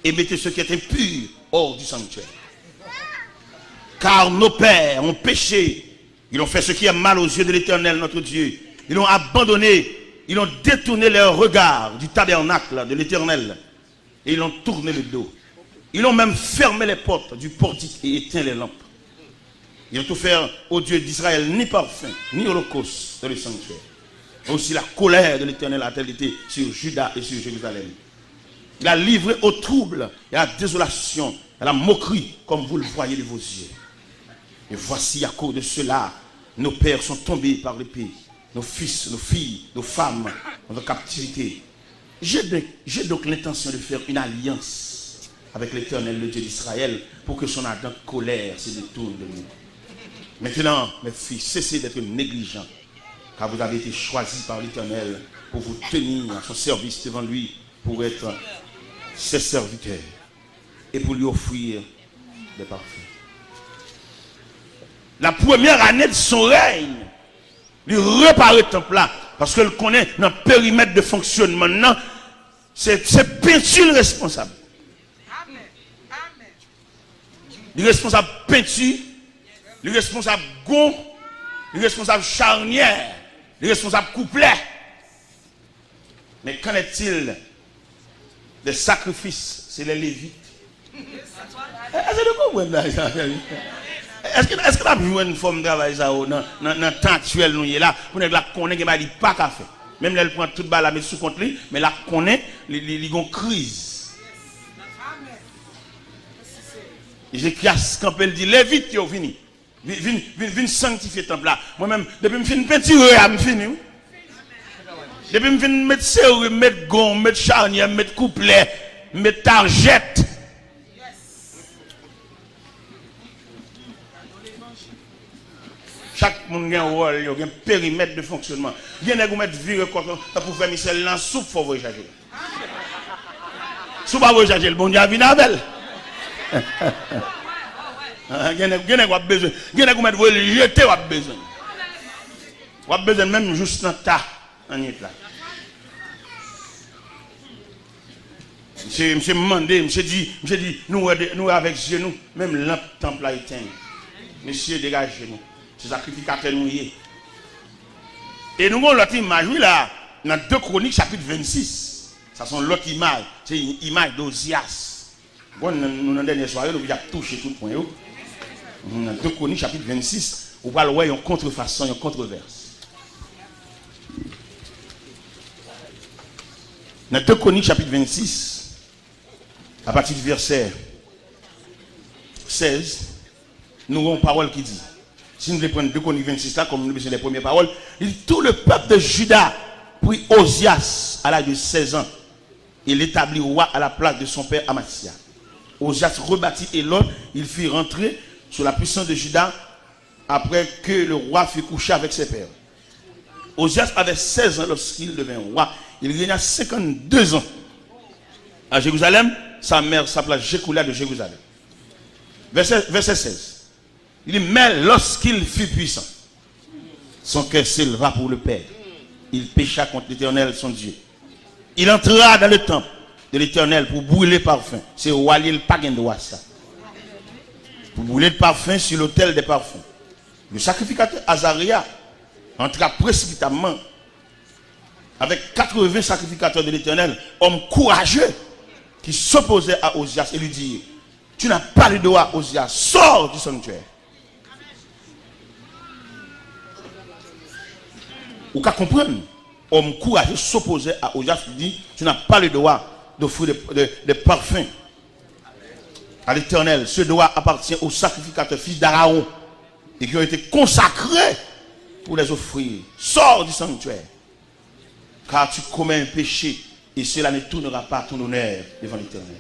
et mettez ce qui est impur hors du sanctuaire. Car nos pères ont péché, ils ont fait ce qui est mal aux yeux de l'Éternel, notre Dieu. Ils ont abandonné, ils ont détourné leur regard du tabernacle de l'Éternel, et ils ont tourné le dos. Ils ont même fermé les portes du portique et éteint les lampes. Ils ont tout fait au Dieu d'Israël, ni parfum, ni holocauste dans le sanctuaire. Aussi la colère de l'Éternel a-t-elle été sur Juda et sur Jérusalem. Il a livré au trouble et à la désolation, à la moquerie, comme vous le voyez de vos yeux. Et voici à cause de cela, nos pères sont tombés par l'épée, nos fils, nos filles, nos femmes, en captivité. J'ai donc l'intention de faire une alliance avec l'Éternel, le Dieu d'Israël, pour que son ardente colère se détourne de nous. Maintenant, mes fils, cessez d'être négligents, car vous avez été choisis par l'Éternel pour vous tenir à son service devant lui, pour être ses serviteurs et pour lui offrir des parfums. La première année de son règne, il reparaît le temple là, parce que le connaît dans le périmètre de fonctionnement maintenant, c'est peinture responsable. Le responsable peinture, le responsable gon, le responsable charnière, le responsable couplet. Mais qu'en est-il des sacrifices? C'est les Lévites. Est-ce que tu as besoin d'une forme de travail dans le temps actuel nous là pour la connaître qu'il n'y a pas qu'à faire. Même là, elle prend toute balle à mettre sous compte lui, mais la connaît, il y a une crise. J'ai campé, il dit, Lévite, il vini. Viens sanctifier le temple là. Moi-même, depuis que je finis peinture, je finis. Depuis que je finis mettre serrure, mettre gond, mettre charnière, mettre couplet, mettre targette. Chaque monde a un rôle, il y a un périmètre de fonctionnement. Il y a des mettre viré pour faire Michel dans la soupe, il faut voyager. Si vous ne voyagez, le bon Dieu vient avec. Il y a des besoin. Il y a des mettre jeter, vous avez besoin. Vous avez besoin même juste dans le tas. Monsieur m'a demandé, monsieur dit, nous avec genoux, même le temple a éteint. Monsieur, dégagez-nous. C'est sacrificateur nous y est. Et nous avons l'autre image, oui, là, dans 2 Chroniques, chapitre 26. Ça sont l'autre image. C'est une image d'Ozias. Bon, nous, dans la dernière soirée, nous avons touché tout le point. Dans 2 Chroniques, chapitre 26, on va le voir, il y a une contrefaçon, il y a une controverse. Dans 2 Chroniques, chapitre 26, à partir du verset 16, nous avons une parole qui dit. Si nous prenons 2 Chroniques 26 là, comme nous lisons les premières paroles, il dit, tout le peuple de Juda prit Ozias à l'âge de 16 ans. Il établit roi à la place de son père Amasia. Ozias rebâtit Élon, il fit rentrer sur la puissance de Juda après que le roi fut couché avec ses pères. Ozias avait 16 ans lorsqu'il devint roi. Il régna 52 ans. À Jérusalem, sa mère s'appela Jécoulia de Jérusalem. Verset 16. Il dit, mais lorsqu'il fut puissant, son cœur s'éleva pour le Père. Il pécha contre l'Éternel, son Dieu. Il entra dans le temple de l'Éternel pour brûler le parfum. C'est roi, il pas de droit ça. Pour brûler le parfum sur l'autel des parfums. Le sacrificateur Azaria entra précipitamment avec 80 sacrificateurs de l'Éternel, hommes courageux qui s'opposaient à Osias et lui dit, tu n'as pas le droit, Osias, sors du sanctuaire. Vous pouvez comprendre, homme courageux s'opposait à Osias, lui dit, tu n'as pas le droit d'offrir des parfums à l'Éternel. Ce droit appartient aux sacrificateurs fils d'Aaron et qui ont été consacrés pour les offrir. Sors du sanctuaire, car tu commets un péché et cela ne tournera pas ton honneur devant l'Éternel.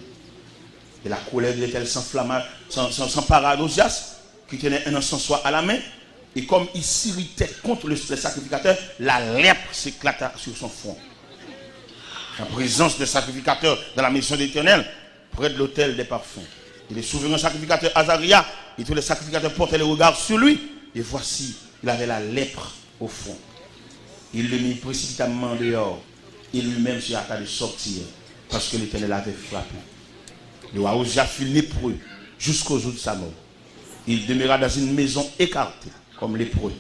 Et la colère de l'Éternel s'empara d'Osias, qui tenait un encensoir à la main, et comme il s'irritait contre les sacrificateurs, la lèpre s'éclata sur son front. En présence des sacrificateurs dans la maison de l'Éternel, près de l'autel des parfums. Et les souverains sacrificateurs Azaria et tous les sacrificateurs portaient le regard sur lui. Et voici, il avait la lèpre au front. Il le mit précipitamment dehors. Et lui-même se hâta de sortir parce que l'Éternel avait frappé. Le roi Osias fut lépreux jusqu'au jour de sa mort. Il demeura dans une maison écartée comme lépreux,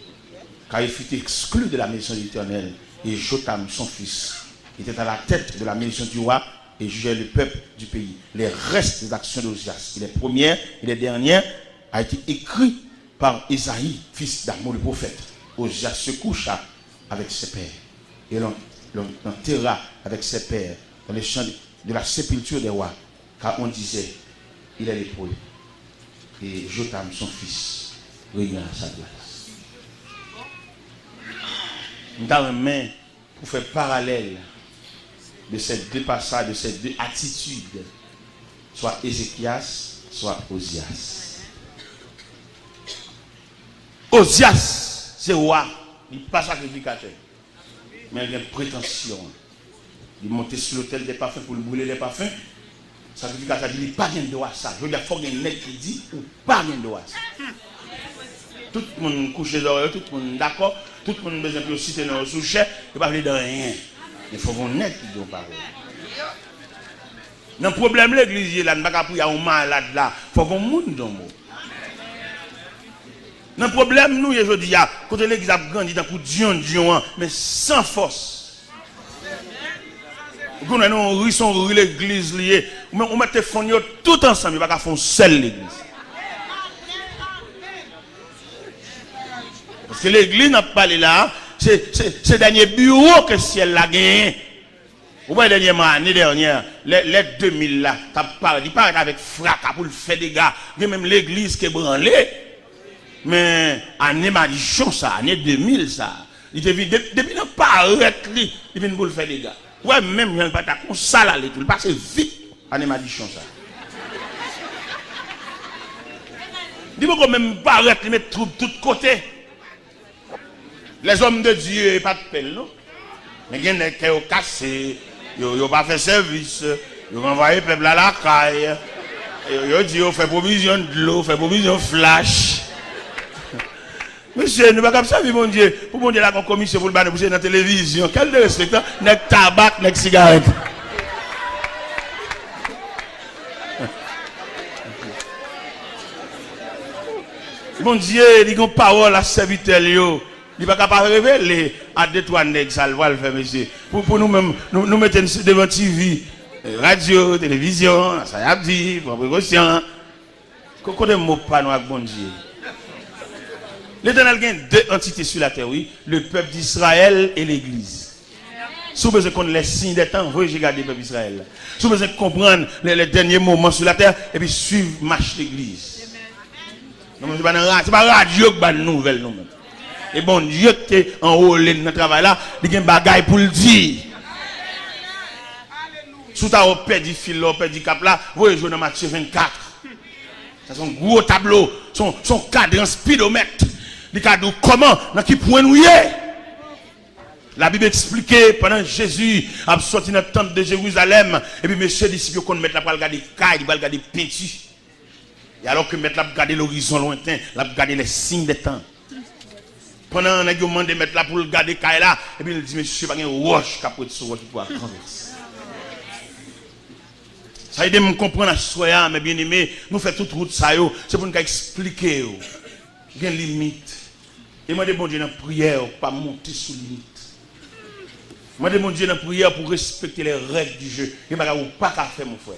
car il fut exclu de la maison de l'Éternel. Et Jotam, son fils, était à la tête de la maison du roi et jugeait le peuple du pays. Les restes des actions d'Osias, les premières et les dernières, a été écrit par Isaïe, fils d'Amos le prophète. Osias se coucha avec ses pères et l'enterra avec ses pères dans les champs de la sépulture des rois, car on disait, il est lépreux. Et Jotam, son fils, régna à sa place. Dans la main, pour faire parallèle de ces deux passages, de ces deux attitudes, soit Ézéchias, soit Osias. Osias, c'est roi, il n'est pas sacrificateur, mais il a une prétention. Il monte sur l'autel des parfums pour brûler les parfums. Sacrificateur dit, il n'y a pas de droit à ça. Je veux dire, il faut qu'il y ait un nec qui dit, ou pas de droit à ça. Tout le monde couche les oreilles, tout le monde d'accord, tout le monde besoin de citer dans le sous-chef, il ne va pas parler de rien. Il faut qu'on ait qui dit parole. Dans le problème, l'église, là, il n'y a pas un malade là, il faut qu'on monte dans le mot. Dans le problème, nous, je dis, quand l'église a grandi dans le Dion, mais sans force. Quand on a l'église liée, on met les fonds tout ensemble, il n'y a pas faire seule l'église. Parce que l'église n'a pas parlé là, c'est le dernier bureau que le ciel a gagné. Vous voyez, l'année dernière, les 2000 là, il parle avec fracas pour le faire des gars. Il y a même l'église qui est branlée. Mais année malédiction, ça, année 2000, ça. Il devient, depuis ne pas arrêter, il vient pour le faire des gars. Ouais, même, il n'y a pas de ça là, il passe vite, année malédiction, ça. Dis-moi qu'on même pas arrêter, il met tout de côté. Les hommes de Dieu, pas de pelle, non? Mais il y a des cœurs cassés, ils n'ont pas fait service, ils ont envoyé le peuple à la caille, ils ont dit, ils ont fait provision de l'eau, fait provision flash. Monsieur, nous ne pouvons pas servir mon Dieu. Pour mon Dieu, là, qu'on commission pour le banner, pour dans la télévision. Quel de respect, n'est tabac, n'est cigarette. Mon Dieu, il y a une parole à serviteur. Il ne va pas révéler à deux, trois nègres, ça le va le faire, monsieur. Pour nous-mêmes, nous mettons devant TV, radio, télévision, ça y a dit, pour précaution. Qu'on ne mot pas nous avec mon Dieu. L'Éternel a deux entités sur la terre, oui, le peuple d'Israël et l'Église. Si vous besoin connaître les signes des temps, vous regardez le peuple d'Israël. Si vous besoin comprendre les derniers moments sur la terre, et puis suivre marche l'Église. Ce n'est pas la radio qui a une nouvelle. Et bon Dieu qui est en haut dans le travail là, il y a un bagage pour le dire. Si vous avez perdu le fil, perdu le cap là, vous voyez jouer dans Matthieu 24. C'est un gros tableau, son cadran speedomètre. Il a dit comment, dans quel point nous y est. La Bible expliquait pendant Jésus a sorti dans le temple de Jérusalem. Et puis, monsieur disciples, qu'on met là pour regarder caille, pour regarder peinture. Et alors que mettre là pour regarder l'horizon lointain, là pour regarder les signes des temps. Pendant qu'on a demandé de mettre là pour regarder caille là, et puis il dit, monsieur, pas une roche qui a pris sur roche pour traverser. Ça aide à me comprendre à soi, mes bien-aimés. Nous faisons toute route ça, c'est pour nous expliquer. Il y a une limite. Et moi, bon Dieu, dans la prière, pas monter sous limite. Moi, mon Dieu, dans la prière pour respecter les règles du jeu. Et pas qu'à faire, mon frère.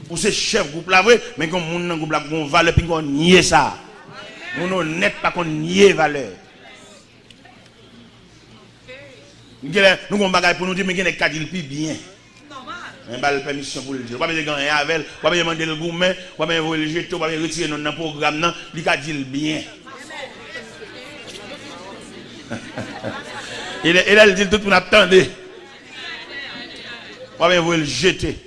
Pour ces chefs groupe là, mais comme mon groupe là, on valeur, puis on nie ça. On honnête, pas qu'on nie valeur. Nous avons des pour nous dire, mais il y a des cas qui plus bien. On a la permission pour le dire. On va pas gagner avec, on va pas demander le gourmet, on va pas le jeter, on va pas retirer dans le programme, il a dit bien. Et là, il dit tout le monde attendez. On va le jeter.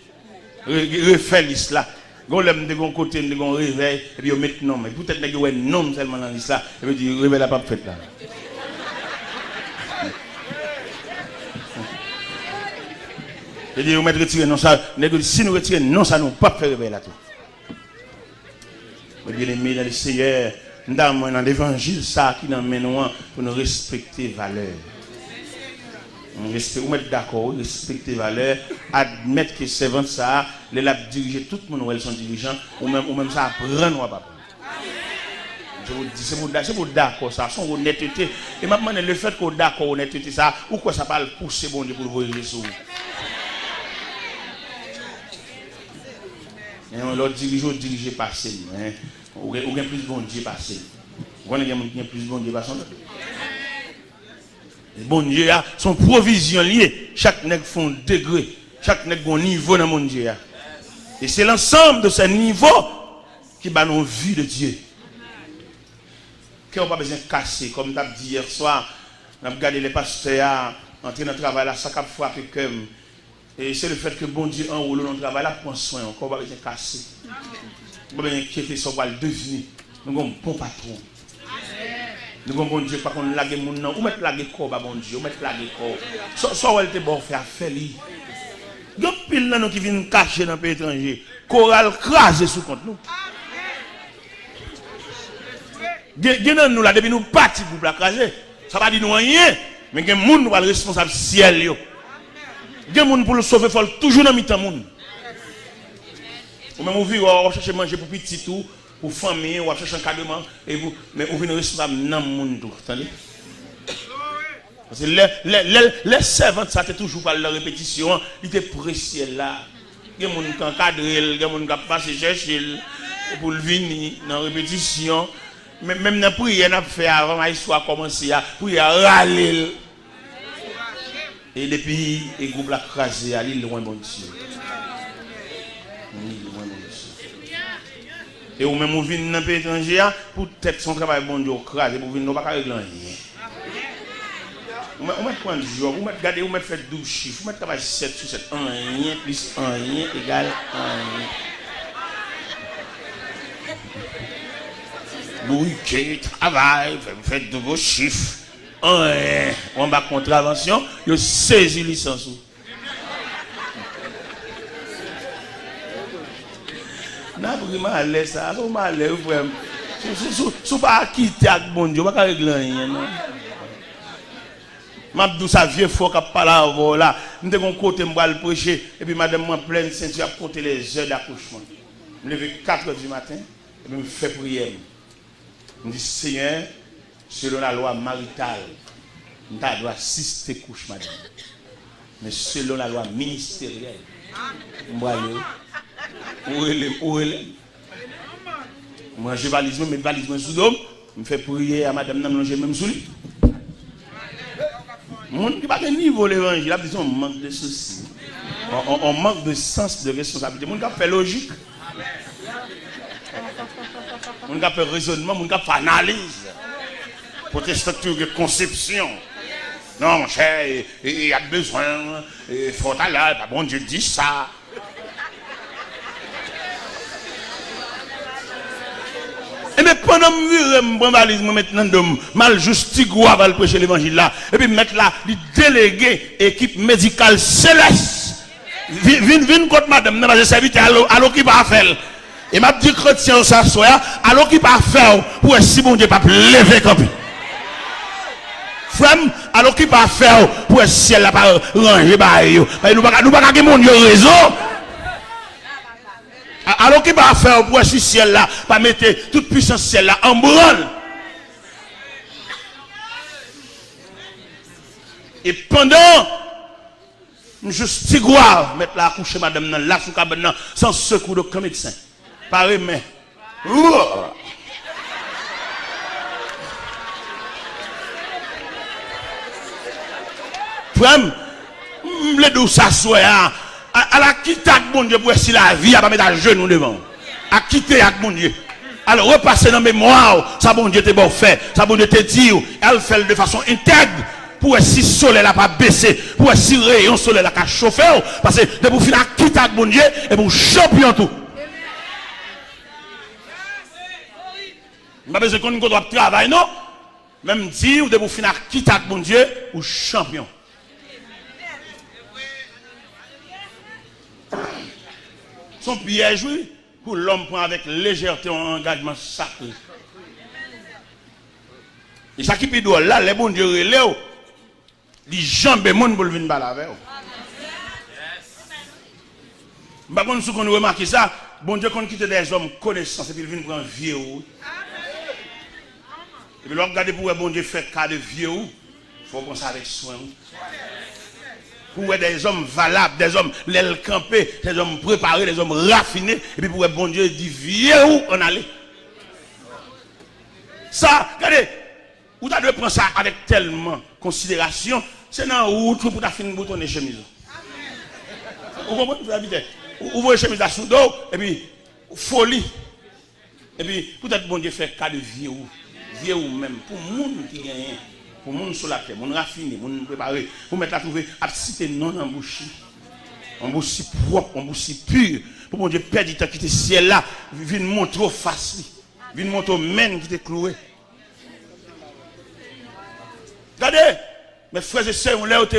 Refaire l'islam. On l'aime de mon côté, de mon réveil, et puis on met non. Mais peut-être qu'il y a un nom seulement dans l'islam, et puis il réveille la pas fait là. Je dis, vous mettez retirer non ça. Si nous retirons non, ça nous pas faire réveiller là tout. Mes bien-aimés dans le Seigneur, dans l'évangile, ça qui nous amène pour nous respecter les valeurs. Vous mettez d'accord, respecter les valeurs, admettre que c'est servant ça, les lab diriger tout le monde où elles sont dirigeants, ou même ça apprendre ou pas. Je vous dis, c'est pour d'accord ça, son honnêteté. Et maintenant, le fait qu'on d'accord honnêteté ça, ou quoi ça parle pousser bon Dieu pour vous voyer sur vous. L'autre dirige passé. Ou bien plus bon Dieu passé. Vous avez plus bon Dieu passé. Bon Dieu a son provision liée. Chaque nègre fait un degré. Chaque nègre a un niveau dans mon Dieu. Et c'est l'ensemble de ces niveaux qui bat nos vies de Dieu. Qu'on n'a pas besoin de casser. Comme tu as dit hier soir, on a regardé les pasteurs entrer dans le travail là, ça a frappé comme. Et c'est le fait que bon Dieu enroule dans le travail là, prend soin, on va bien casser. On va bien inquiéter sur quoi le devenir. Nous avons un bon patron. Nous avons bon Dieu, pas qu'on lague mon nom. Ou mettre lague corps, bon Dieu, ou mettre lague corps. Soit elle te bon faire li. Il y a pile là qui viennent cacher dans le pays étranger. Choral crasé sous compte nous. Gen nous là, depuis nous partis pour la craser. Ça va dire nous rien. Mais il y a des gens qui sont responsables ciel. Il y a des gens pour le sauver, il faut toujours dans le temps. Ou même vous on cherche manger pour petit tout, pour famille, ou chercher un cadeau, mais vous venez responsable dans le monde. Parce que les servants, ça c'est toujours par la répétition, ils étaient précieux là. Il y a des gens qui encadrent, il y a des gens qui passent chercher pour venir dans la répétition. Même dans la prière, on a fait avant l'histoire commencer, pour y râler. Et depuis, le groupe l'a crasé, à l'île loin, bon Dieu. Et ou même, vous venez dans le pays étranger, pour peut-être son travail, bon Dieu, crasé, vous venez, vous ne pouvez pas régler rien. Vous mettez quoi de jour, vous mettez, regardez, vous mettez fait 12 chiffres, vous mettez travail 7 sur 7, 1 rien plus 1 rien égale 1 rien. Vous travaillez, vous faites de vos chiffres. On va contravention, vous saisissez licence. N'a vraiment à l'aise ça, vous m'allez vraiment. Si vous pas quitter avec bon Dieu, vous pas régler rien. M'abdou sa vieux faux qui parle avant là, nous devons côté me le prêcher et puis madame moi pleine ceinture à compter les heures d'accouchement. Je me lève 4h du matin et puis me fais prière. Je dis Seigneur, selon la loi maritale, nous avons assister couche madame. Mais selon la loi ministérielle, moi je valise mes valises sous l'homme, je fais prier à madame nan manger même sous lui. Mon qui pas de niveau l'évangile, on manque de soucis. On manque de sens de responsabilité. Mon qui fait logique. Mon qui fait raisonnement, mon qui fait analyse. Pour tes structures de conception. Non, mon cher, il y a besoin, il faut aller, pas bon Dieu dit ça. Et mais pendant que je me valise maintenant, mal juste va le prêcher l'évangile là. Et puis mettre là, les délégués, équipe médicale céleste. Viens contre madame, non, je servite alors qui va faire. Et m'a dit chrétien s'assoit, alors qui va faire pour si bon Dieu pas lever comme frère, alors qui va faire pour si elle n'a pas rangé bah yo. Nous pas gagner mon réseau. Alors qu'il va faire pour si ciel là, pas mettre toute puissance ciel là en branle. Et pendant, juste Tigouard, mettre la couche madame là sous cabane sans secours d'aucun médecin. Pareil, mais. Frère, les deux s'assoient à la quitter avec mon Dieu pour si la vie à pas mettre à genoux devant. À quitter avec mon Dieu. Alors repasser dans la mémoire, ça bon Dieu te bon fait, ça bon Dieu te dit, elle fait de façon intègre pour si le soleil n'a pas baissé, pour si le rayon soleil n'a pas chauffé, parce que de pour finir quitter avec mon Dieu et pour champion tout. Je ne sais pas si on doit travailler, non? Même dire, de pour finir quitter avec mon Dieu ou champion. Son piège, oui, pour l'homme prend avec légèreté un engagement sacré. Et ça qui peut dire là, les bons dieux relèvent, les jambes et monde pour venir balaver. Par contre, si on remarque ça, bon Dieu, quand quitte des hommes connaissance et puis il vient prendre vieux. Et puis, regardez pour bon Dieu faire cas de vieux, il faut penser avec soin. Pour des hommes valables, des hommes l'aile campés, des hommes préparés, des hommes raffinés, et puis pour bon Dieu dit vieux où on allait. Ça, regardez, vous devez prendre ça avec tellement considération, c'est dans la route pour ta finir boutonner chemise. Vous comprenez? Vous voyez chemise à sous dos, et puis folie. Et puis peut-être bon Dieu fait cas de vieux ou même pour le monde qui gagne. Pour les gens sur la terre, les gens raffinés, les gens préparés, pour mettre la trouver, à citer non en bouche. En bouche propre, en bouche pure. Pour mon Dieu, perdre du temps qui était ciel là, vient montrer au face, vient montrer au men qui était cloué. Regardez, mes frères et sœurs, on l'a été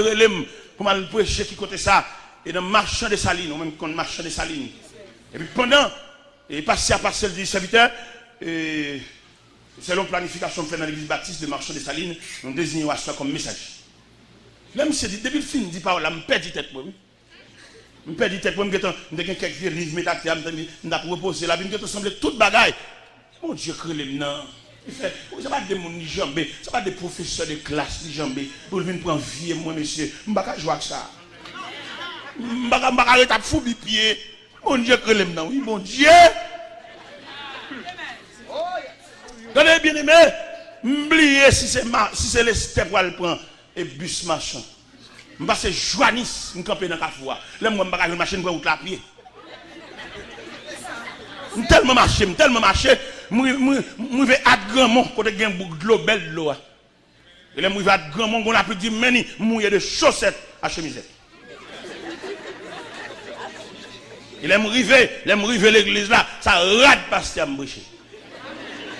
pour mal prêcher qui côté ça, et dans le marchand de salines, ou même contre marchand de salines. Et puis pendant, et passé à passer le serviteur, selon planification faite dans l'église baptiste de Marchand des Salines, on désigne ça comme message. Même si depuis le film, dit pas, je me perds tête pour moi. Je me perds tête pour moi, je me quelques livres, je me reposer là, je me semble toute bagaille. Mon Dieu, crée les noms. Ça va des gens ni jambés, ça va des professeurs de classe ni jambés, pour venir prendre vie, moi, monsieur. Je ne vais pas jouer avec ça. Je ne vais pas arrêter de foutre mes pieds. Mon Dieu, crée les noms. Oui, mon Dieu. Regardez bien aimé, m'oubliez si c'est les steps où elle prend et bus machin. Je passe Joannis, je campe dans la foi. Là, je vais une machine pour la pied. Je tellement marché, je vais à Grandmont, côté de boucle global de l'eau. Et là, je vais à Grandmont, on a pu dire, mais je de chaussettes à chemisette. Et là, je vais l'église là, ça rate parce que je suis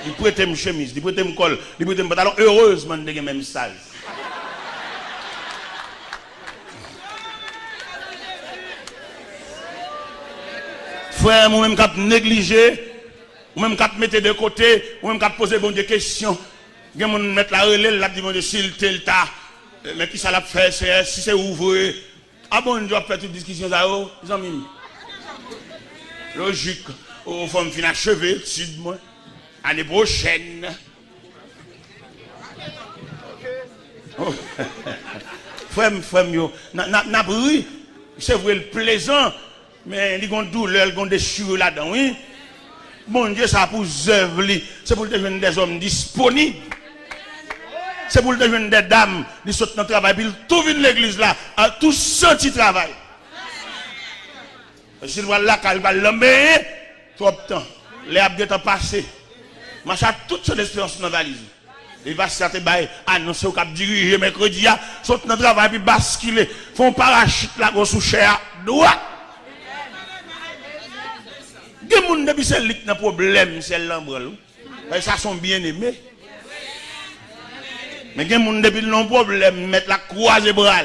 il prête une chemise, il prête une col, il prête un pantalon. Heureusement, il y a même sale. Frère, moi-même, quand négligé, moi-même, quand mettre de côté, moi-même, quand poser des questions, il y a des gens qui mettent la relève, là, qui disent s'il tel tas, mais qui ça l'a fait, si c'est ouvert. Ah bon, on doit faire toute discussion là, ils ont mis. Logique, aux femmes finissent à chevet, dessus de moi. Année prochaine. Oh. Frère, n'a bruit. C'est vrai le plaisant, mais il y a une douleur, il y a une déchirure là-dedans, oui. Bon Dieu, ça pour œuvre, c'est pour devenir des hommes disponibles. C'est pour devenir des dames, qui sautent dans le travail, puis tout vient l'église là, à tout senti travail. S'il voit là, quand il va l'embêter, trop de temps, les abdés ont passé. Machin toute son expérience dans la valise. Il va se faire annoncer au cap diriger mercredi, saute dans le travail puis basculer. Font parachute là sous chair droit. Des gens depuis c'est le problème, c'est l'embrel. Ça sont bien aimés. Mais des gens depuis le problème, mettre la croisée bras.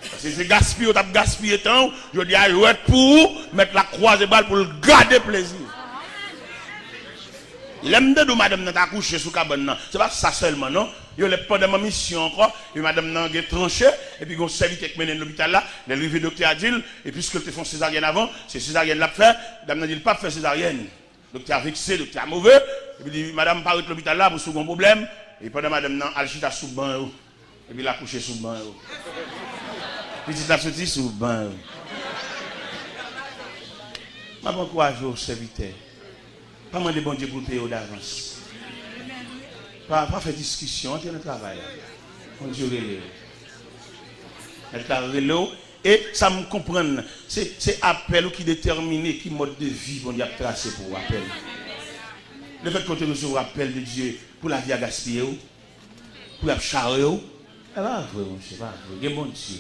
Parce que c'est gaspiller, tu as gaspillé temps, je dis à jouer pour mettre la croisée bras pour le garder plaisir. L'aime de madame n'a accouché sous cabane. C'est pas ça seulement, non? Il y a pas de ma mission encore. Et madame n'a pas tranché. Et puis, on serviteur qui mène l'hôpital là. Les rivets docteur Adil. Et puisque tu fais césarienne avant, c'est césarienne l'a fait. Madame n'a dit pas faire césarienne. Docteur vexé, docteur mauvais. Et puis, madame parle de l'hôpital là pour second problème. Et pendant madame n'a alchita sous ban. Et puis il a couché sous le banc. Petit la sorti sous le banc. Je bon courage aux serviteurs. Pas demander bon Dieu pour payer d'avance. Pas faire discussion, entrer dans le travail. Bon Dieu relève. Et ça me comprend. C'est appel qui détermine qui mode de vie bon Dieu a tracé pour appel. Le fait qu'on te reçoit l'appel de Dieu pour la vie à gaspiller, pour la charrer, c'est pas vrai, c'est pas vrai. Bon Dieu.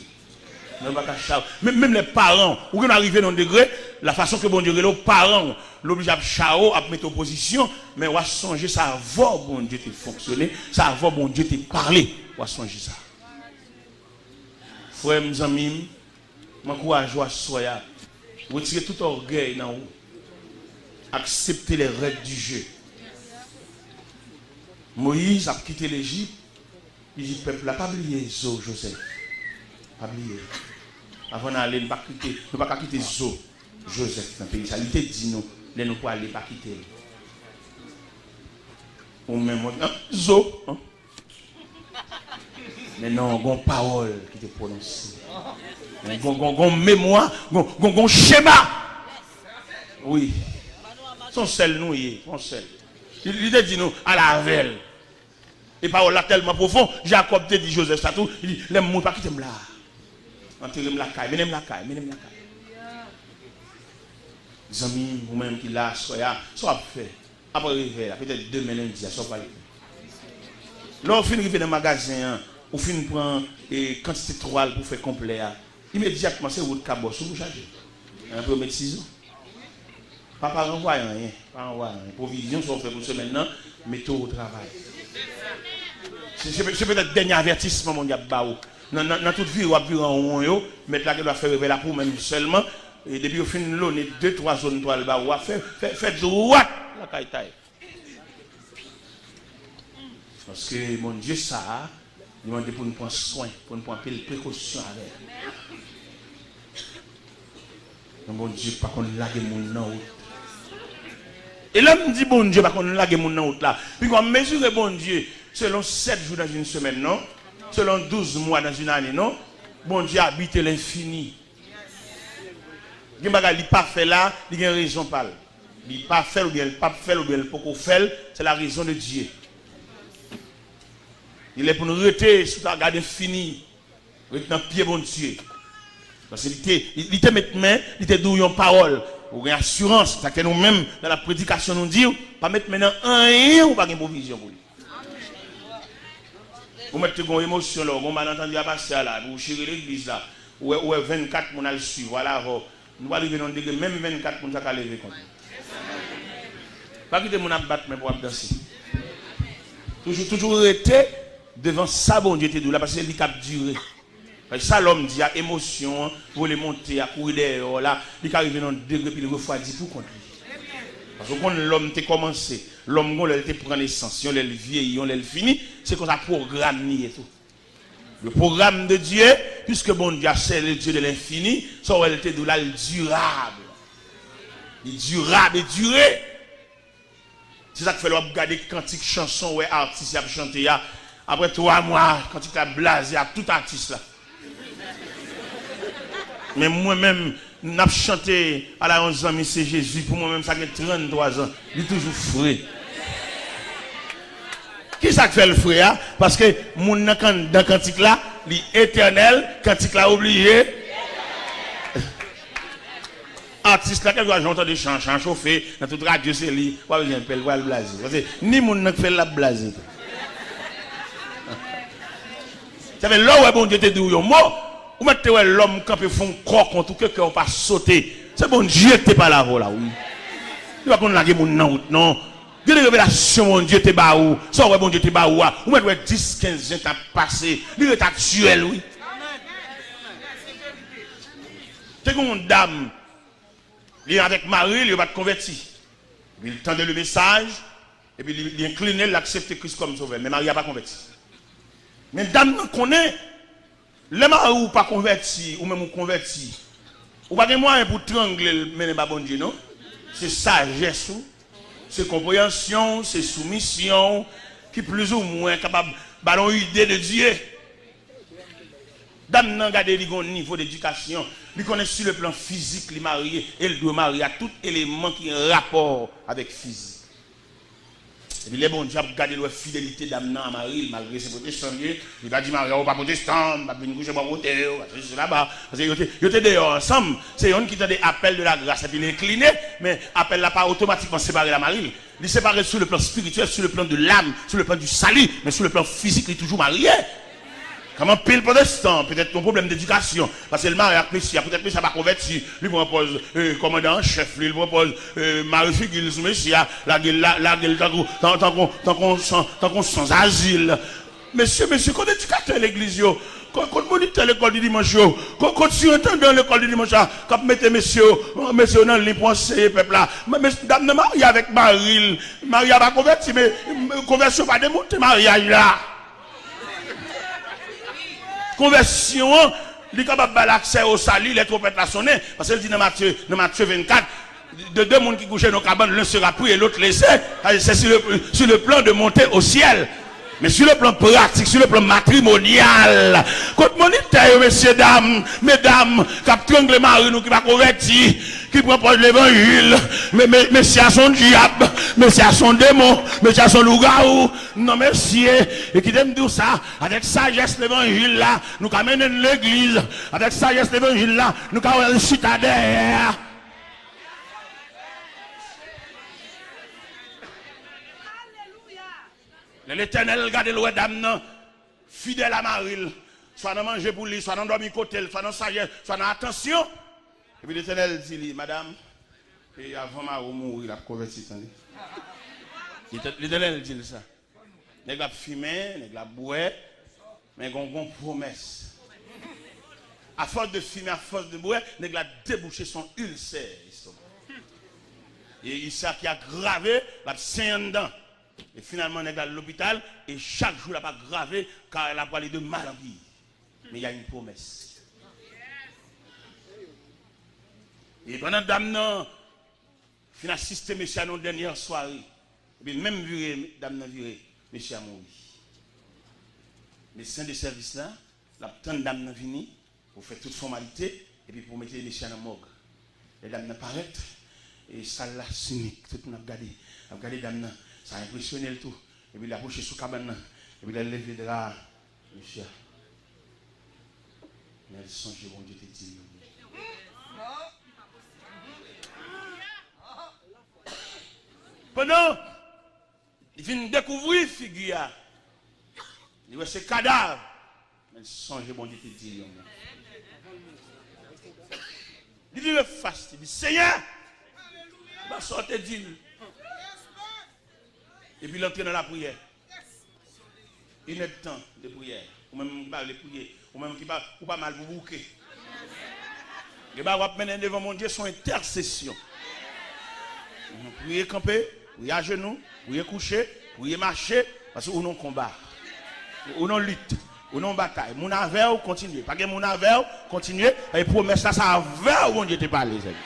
Même les parents, où on arrive dans un degré, la façon que bon Dieu les parents l'oblige à chao, à mettre en position, mais on va songer ça avant bon Dieu te fonctionner, ça avant bon Dieu te parler, on va songer ça. Frère, mes amis, m'encourage à soya, retirer tout orgueil dans vous, accepter les règles du jeu. Moïse a quitté l'Égypte, il dit peuple n'a pas oublié Joseph, pas oublié. Avant d'aller, ne pas quitter Joseph dans le pays. Ça lui dit nous, ne nous pas aller pas quitter. Ou même Zo. Mais non, on parole qui te prononce. On mémoire, on schéma. Oui. Son sel nous y est, son sel. Il dit nous à la veille. Et parole là tellement profond, Jacob te dit Joseph ça tout, il dit les mots pas quitter là. Enterrez la caille, menez la caille, menez la caille. Les amis, vous-même qui là, soya, soit fait. Après arriver, peut-être demain lundi, ça soit pas. Là, on finit dans le magasin, on finit prendre quantité de toile pour faire complet. Immédiatement, c'est votre cabot, vous chargez. Un peu mettre ciseaux. Papa renvoie rien, pas renvoie rien. Provision sont faites pour ce maintenant, mettez au travail. C'est peut-être le dernier avertissement, mon diable. Dans toute vie, on va vivre en haut, mettre là, qui doit faire révéler pour même seulement. Et depuis, au fin de l'eau, 2-3 zones toile bas, on va faire droite la caille. Parce que mon Dieu, ça, il demande pour nous prendre soin, pour nous prendre précaution avec. Donc, mon Dieu, pas qu'on lague mon nom. Et là, on dit bon Dieu, pas qu'on lague mon nom là. Puis, on mesure bon Dieu, selon 7 jours dans une semaine, non? Selon 12 mois dans une année, non? Bon Dieu habite l'infini. Il n'y a pas fait là, il y a une raison pas. Il n'y a pas fait ou bien il pas fait ou bien il pas fait, c'est la raison de Dieu. Il est pour nous rester sous la garde infinie, rester dans le pied bon Dieu. Parce qu'il te met main, il te donne une parole, ou une assurance. C'est que nous-mêmes, dans la prédication, nous disons, pas mettre maintenant rien ou pas une provision pour lui. Vous mettez une émotion là, vous malentendu à passer là, vous chérir l'église là, ou 24 personnes à le suivre, voilà, nous arrivons dans le degré, même 24 personnes à lever contre nous. Pas quitter mon abattre, mais pour danser. Toujours rester devant ça, bon Dieu, là, parce que c'est cap duré. Ça, l'homme dit, à émotion, pour les monter, à courir derrière, là, il arrive dans le degré, puis il refroidit tout contre lui. Parce que quand l'homme t'a commencé, l'homme, quand il prend naissance, il vieillit, il finit, c'est comme ça programme et tout. Le programme de Dieu, puisque bon Dieu, c'est le Dieu de l'infini, ça aurait été de là le durable. Le durable et duré. C'est ça que fait l'homme garder cantique chanson, ouais, artiste a chanté, après 3 mois, quand il a blasé à tout artiste là. Mais moi-même, n'a chanté à la 11 ans, mais c'est Jésus. Pour moi-même, ça fait 33 ans. Il est toujours frais. Qui ça fait le frais? Parce que mon dans le cantique là, l'éternel, cantique là obligé. Artiste là, quelquefois j'entends des chants chauffés, dans toute radio, c'est lui. Pas besoin de faire le blaser. Parce que ni mon n'a fait la blaser. Ça fait là où est bon Dieu te dit, moi. Ou mettez l'homme quand il font croire contre que on pas sauter. C'est bon Dieu qui pas là là oui. Il va qu'on laguer mon nom non. Dieu de révélation mon Dieu te ba ou. Ça ouais bon Dieu te ba ou. Ou mettez 10 15 ans passé. Il est actuel oui. C'est comme une dame. Il est avec Marie, il va te convertir. Il tendait le message et puis il inclinait l'accepter Christ comme sauveur. Mais Marie n'a pas converti. Mais dame connaît. Les marins ou pas convertis, ou même convertis, ou pas de moyens pour trangler le bon Dieu, non? C'est sagesse, c'est compréhension, c'est soumission, qui plus ou moins capable d'avoir une idée de Dieu. Dame nan gade li gon niveau d'éducation, il connaît sur le plan physique, il marié, et il doit marier à tout élément qui a rapport avec physique. Et puis les bons diables gardent la fidélité d'âme à Marie, malgré ses protestants. Il va dire Marie, on pas protestant, on va venir coucher pour monter, c'est là-bas. Parce que ils étaient dehors ensemble. C'est eux qui ont des appels de la grâce. Et puis il est incliné, mais appel là pas automatiquement séparé la Marie. Il est séparé sur le plan spirituel, sur le plan de l'âme, sur le plan du salut, mais sur le plan physique, il est toujours marié. Comment pile protestant, peut-être un problème d'éducation, parce que le mari a Messia, peut-être que ça va convertir, lui propose commandant en chef, lui propose Marie Figil sous Messia, la gueule tant qu'on sans asile. Monsieur, quand éducateur l'église, quand moniteur l'école du dimanche, quand surintendant l'école du dimanche, quand mettez messieurs dans les pensées, peuple là, dame Marie avec Marie va convertir, mais conversion va démonter mariage là. Conversion, il est capable d'avoir l'accès au salut, les trompettes la sonner, parce qu'il dit dans Matthieu 24, de deux mondes qui couchent dans nos cabanes, l'un sera pris et l'autre laissé. C'est sur le plan de monter au ciel. Mais sur le plan pratique, sur le plan matrimonial, quand monitaire, messieurs, dames, mesdames, qui triangle les maris, nous qui va convertir, qui propose l'évangile, mais c'est à son diable, mais c'est à son démon, mais c'est à son loup-garou. Non, messieurs, et qui aime dire ça, avec sagesse l'évangile là, nous amenons l'église, avec sagesse l'évangile là, nous amenons le citadin. L'Éternel regarde le dame, fidèle à Marie, soit dans manger pour lui, soit dans dormir côté, soit dans sagesse, soit dans attention. Et puis l'Éternel dit, madame, et avant ma mourir, il a converti. L'Éternel dit ça. Il a fumé, il a boire, mais il a une promesse. À force de fumer, à force de boire, il a débouché son ulcère. Et il sait qu'il a gravé, il a saigné dedans. Et finalement, on est à l'hôpital et chaque jour, elle n'a pas gravé car elle a parlé de maladie. Mais il y a une promesse. Et pendant que dame fin assisté monsieur à nos dernières soirées, et puis même viré, dame viré, monsieur a mouru. Mais sein de service là, la tante dame vini pour faire toute formalité et puis pour mettre monsieur à la morgue. Les dames paraissent et ça l'a cynique, tout le monde a regardé dame. Ça a impressionné le tout. Et puis il a approché sous cabane. Et puis il a levé de là. Monsieur. Mais elle songe, bon Dieu te dit. Pendant, il vient découvrir figure. Il voit ce cadavre. Mais elle songe, bon Dieu te dit. Il dit le faste. Il dit Seigneur, il va sortir d'île. Et puis l'entrer dans la prière. Il est temps de prière. Ou même qui parle de prier. Ou même qui parle ou pas mal pour bouquer. Et bien, on va mener devant mon Dieu son intercession. Prier camper, prier à genoux, prier coucher, prier marcher. Parce que nous non combat. Ou non lutte. Ou non bataille. Mon aveu, continuez. Pas que mon aveu, continuez. Et promesse ça, ça aveu, mon Dieu te parle, les amis.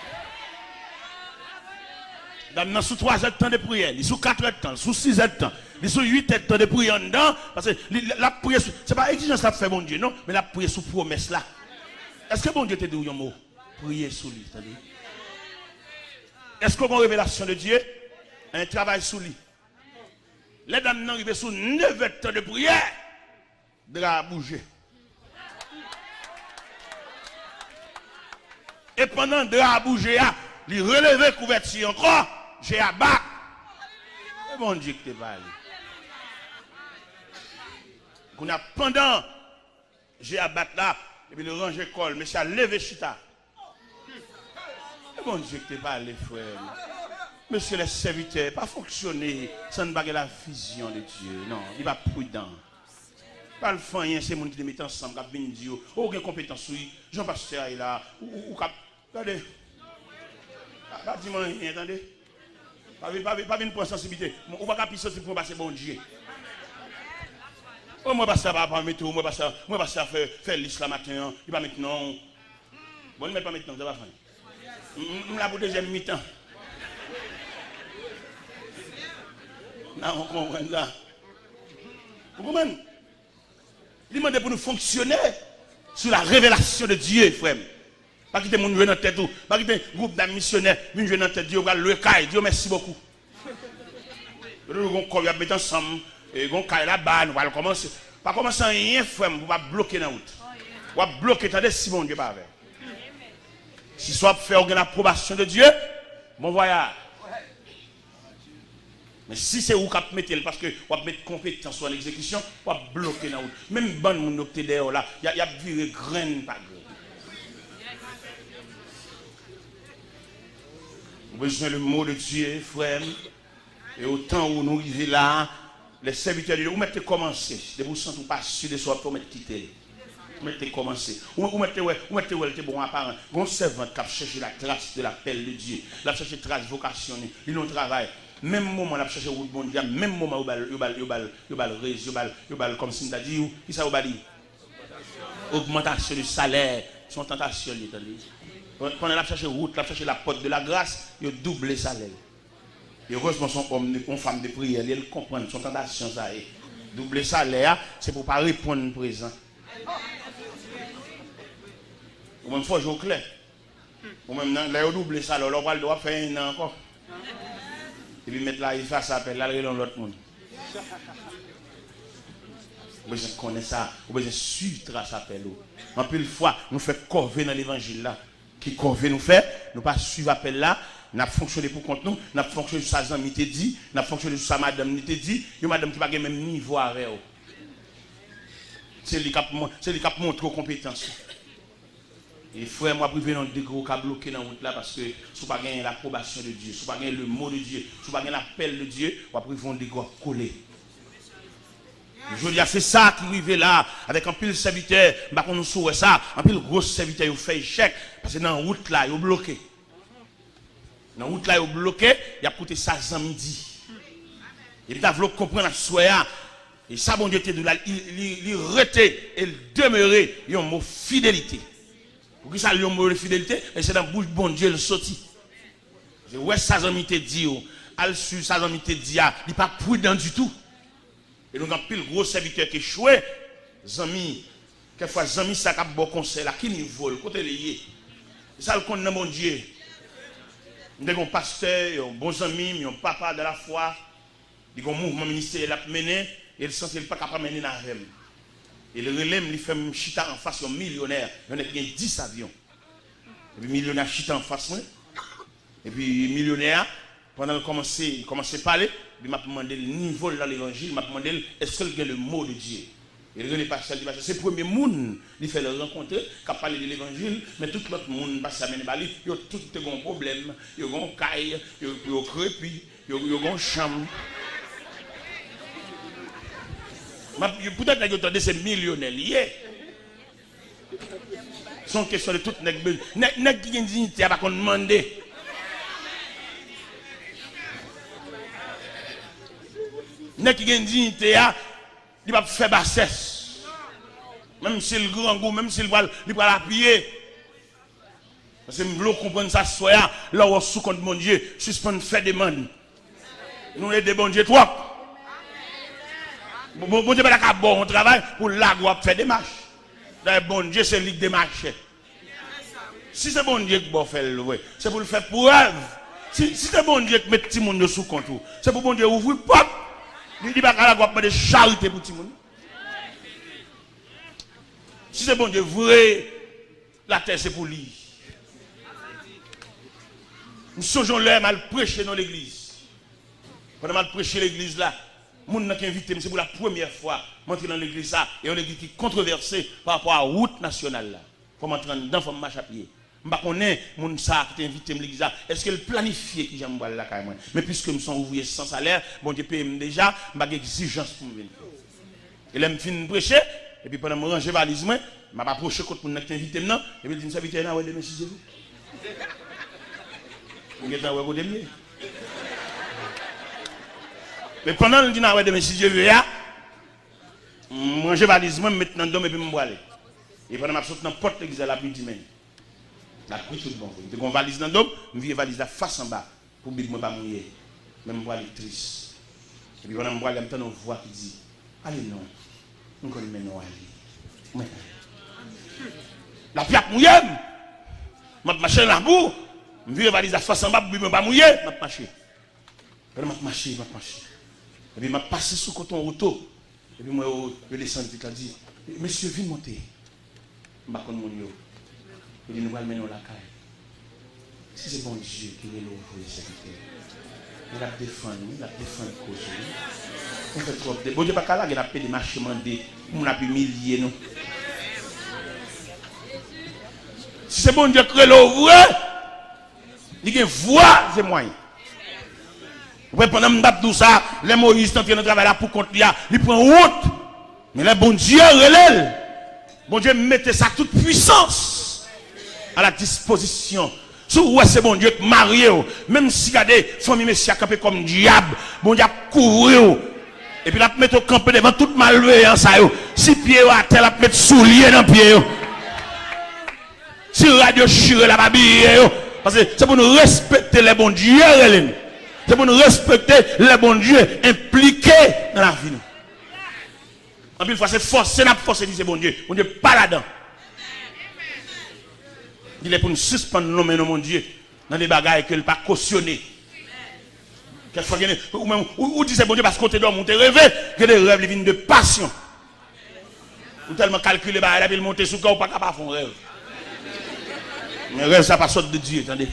Dans sous 3 heures de temps de prière, sous 4 heures de temps, sous 6 heures de temps, sous 8 heures de temps de prière dedans, parce que la prière, ce n'est pas exigence que fait mon Dieu, non, mais la prière sous promesse là. Est-ce que bon Dieu te dit un mot? Prier sous lui, est-ce qu'on a une révélation de Dieu? Un travail sous lui. Les dames n'arrivent sous 9 heures de temps de prière, de la bouger. Et pendant de la bouger, il relève couverture encore. J'ai abat. Et bon Dieu que tu vas aller. Pendant, j'ai abattu là, et puis le ranger col, mais ça levé chita. Et bon Dieu que tu vas aller, frère. Monsieur les serviteurs, pas fonctionner sans ne pas la vision de Dieu. Non, il va prudent. Pas le faire, c'est mon qui te met ensemble, qui a dit, aucune compétence, Jean-Pasteur est là, ou regardez. Pas dis-moi rien, attendez. Pas une pour sensibilité. On va pas pisser pour passer bon Dieu. Oh, moi, passer pas mettre, moi, passer faire l'islam matin. Il va maintenant. Bon, il ne met pas maintenant, ça va faire. Je la pour deuxième mi-temps. Là, on comprend là. Vous comprenez? Il demande pour nous fonctionner. sur la révélation de Dieu, frère. Pas quitter mon jouer dans tête tout, pas quitter groupe d'amis missionnaires, mon jouer dans tête Dieu, le caille, Dieu merci beaucoup. On va mettre ensemble et on caille là-bas, nous allons commencer. Pas commencer rien, frère, on va bloquer dans la route. On va bloquer, attendez, si mon Dieu pas avec. Si soit faire une approbation de Dieu, bon voyage. Mais si c'est où qu'on mettre parce que on va mettre compétence en exécution, on va bloquer dans la route. Même bon monde qui est dehors là, il y a viré graine par graine. Vous avez besoin le mot de Dieu, frère. Et au temps où nous vivons là, les serviteurs de Dieu, vous mettez commencer. De vous sentir pas sûr de soi, vous mettez quitter. Vous mettez commencer. Vous mettez bon apparent. Bon servant qui a cherché la trace de l'appel de Dieu. Il a cherché la trace de vocation. Il a travail. Même moment, il a cherché le bon Dieu. Même moment, il a comme si il a dit, qui ça dit? Augmentation du salaire. Son tentation, il pendant la chercher route, la chercher la porte de la grâce, il a doublé ça. Et heureusement, son homme, une femme de prière, il comprend son tentation. Doubler salaire, c'est pour ne pas répondre présent. Ou même, il faut jouer clair. Ou même, là, il doubler salaire, on doit faire un an encore. Et puis, mettre là, il fait ça, appelle là, il dans l'autre monde. Vous besoin de connaître ça, vous besoin de suivre ça appel. En plus, fois, nous faisons corvée dans l'évangile là. Qui corvée nous fait, nous pas suivre appel là. Nous avons fonctionné pour contre nous, nous avons fonctionné sur sa zami te dit, nous avons fonctionné sur sa madame te dit, une madame qui n'a pas le même niveau avec vous. C'est lui qui a montré aux compétences. Et frère, moi, privé dans des gros cas bloqués dans la route là parce que si vous n'avez pas gagné l'approbation de Dieu, si vous n'avez pas gagné le mot de Dieu, si vous n'avez pas gagné l'appel de Dieu, vous privé dans des gros collés. Je dis, c'est ça qui arrive là, avec un pile serviteur, bah qu'on nous souhaite ça, un pile gros serviteur, il fait échec, parce que dans la route là, il est bloqué. Dans la route là, il est bloqué, il a coûté ça à midi. Et puis, il faut comprendre la soya. Et ça, bon Dieu, il retait et il demeurait, il y a un mot fidélité. Pour que ça, il y a un mot de fidélité, et c'est dans la bouche bon Dieu, le sorti. Je ouais, ça, j'en te dit, al sur ça, j'en te dit, il n'est pas prudent du tout. Et donc, un pile gros serviteur qui est chouette, Zami, quelquefois, Zami, ça a bon conseil, là, qui niveau, le côté lié. C'est ça le compte de mon Dieu. Nous avons un pasteur, un bon ami, un papa de la foi, il y a un mouvement ministériel à mener, et le sens qu'il n'est pas capable de mener dans la REM. Et le relève, il fait un chita en face, un millionnaire, il y a 10 avions. Et puis, millionnaire chita en face, et puis, millionnaire, pendant qu'il commençait à parler, il m'a demandé le niveau dans l'évangile, il m'a demandé est-ce qu'il y a le mot de Dieu. Et le pasteur dit c'est le premier monde qui fait le rencontrer, qui a parlé de l'évangile, mais tout l'autre monde passe à mener bali, il y a tout un problème, il y a un caille, il y a un crépi, il y a un chambre. Peut-être que vous entendez ces millionnaires liés. C'est une question de tout le monde. N'est-ce qu'il y a une dignité à demander. N'est-ce qu'il y a une dignité à il va faire bassesse. Même si le grand goût, même s'il va l'appuyer. Parce que nous comprenons ça, soya, là où sous compte mon Dieu, suspend faire demande. Nous aidons bon Dieu, toi. Bon Dieu, pas bon, on travaille pour là où faire des marches. Bon Dieu, c'est lui qui démarche. Si c'est bon Dieu qui va faire le c'est pour le faire pour œuvre. Si c'est bon Dieu qui met tout le monde sous compte, c'est pour bon Dieu ouvrir porte. Il dit pas qu'il va de charité pour tout le monde. Si c'est bon Dieu vrai, la terre c'est pour lui. Nous songeons l'heure mal prêcher dans l'église. Pendant mal prêcher l'église là, les gens qui invité, c'est pour la première fois, m'entrer dans l'église là, et une église qui est controversée par rapport à la route nationale là. Pour m'entrer dedans, il faut marcher à pied. Je ne sais pas si qui invité à l'église là, est-ce qu'elle planifie que j'aime la carrément. Mais puisque nous sommes ouvriers sans salaire, bon Dieu paye déjà, je n'ai pas d'exigence pour me venir. Et là, je finis de prêcher, et puis pendant que je range valise, je ne vais pas approcher contre les gens qui invité maintenant, et puis je dis, invité là, ouais, demain, si je veux. Je vais vous demander. Mais pendant que je dis, ouais, demain, si je veux, je range valise, je me mets dans le dôme et puis je vais aller. Et pendant que je saute dans la porte de l'église, la pluie du la pluie tout le monde. Je vais valise dans le dôme, je vais valise la face en bas, pour que je ne pas mouiller. Même je vais aller triste. Et puis pendant que je vais aller, je vais une voix qui dit, allez non, nous connaissons non aller. La piap mouillé. M'a marché dans la boue. Je vais valise à face en bas, je ne pas mouiller. M'a marché. Je marché. Et puis, je passé sous coton auto. Et puis, moi, je descends, je dis, monsieur, viens monter. Je ne sais pas mon yo. Je dis, nous allons mener la caille. Si c'est bon Dieu qui est là pour les serviteurs, il a défendu, il a défendu la cause. On fait trop de. Bon Dieu, pas là, il a payé des marchés mandés, on a pu milliers, nous. Si c'est bon Dieu qui est là, vrai, il y a une voix, c'est moyen. Pendant que tout ça, les Moïse sont en train de travailler là pour compte, il prend route. Mais le bon Dieu relève. Bon Dieu mettez sa toute puissance à la disposition. Si c'est bon Dieu qui marié, même si il y a des familles messieurs campé comme diable, bon Dieu couvrir. Et puis la mettre au camp devant toute malveillance. Si pied à terre, la mettre soulier dans pied. Si radio chire la babille. Parce que c'est pour nous respecter les bons dieux. C'est pour nous respecter les bons dieux impliqués dans la vie. En plus, c'est forcé, n'a forcé de bon Dieu. Bon Dieu, pas là-dedans. Il est pour nous suspendre nommer mon Dieu dans des bagailles qu'il n'a pas cautionné. Quelquefois, ou dit c'est bon Dieu parce que côté d'homme, on te rêvé, que des rêves viennent de passion. Ou tellement calculé, il a monté sous le corps, pas capable de faire un rêve. Mais rêve, ça pas sorte de Dieu, attendez.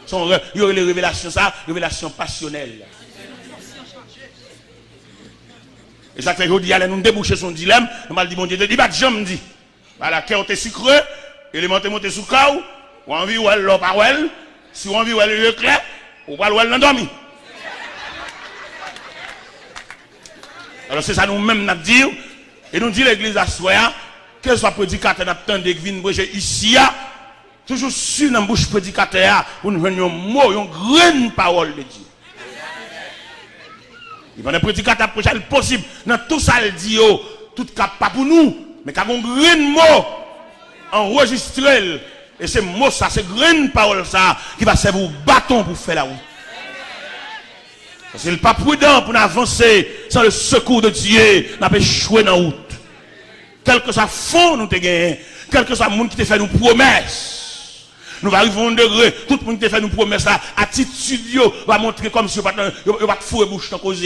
Son rêve, il y aurait les révélations, ça, révélations passionnelles. Et ça fait aujourd'hui, nous déboucher son dilemme, nous m'a dit, bon Dieu, dit, bah, j'aime dit. Voilà, qui est sucré, élément monté sous caou, ou envie ou elle l'eau par elle, si on envie ou elle le clair, ou pas ou elle l'endormi. Alors c'est ça nous-mêmes nous dire, et nous dit l'église à soi, que soit prédicateur n'attend de venir prêcher ici, toujours sur dans la bouche prédicateur, pour nous venir un mot, une grande parole de Dieu. Il va un prédicateur prêcher le possible, dans tout ça le dit, tout cap pas pour nous, mais qu'il y a un grand mot enregistré. Et c'est mot ça, c'est grande parole ça, qui va servir au bâton pour faire la route. C'est pas prudent pour nous avancer sans le secours de Dieu, nous avons échoué dans la route. Quel que soit fond nous te gagné, quel que soit le monde qui te fait nous promesses. Nous arrivons à un degré, tout le monde qui te fait nous promesses là, attitude va montrer comme si on va te fourrer bouche dans cause.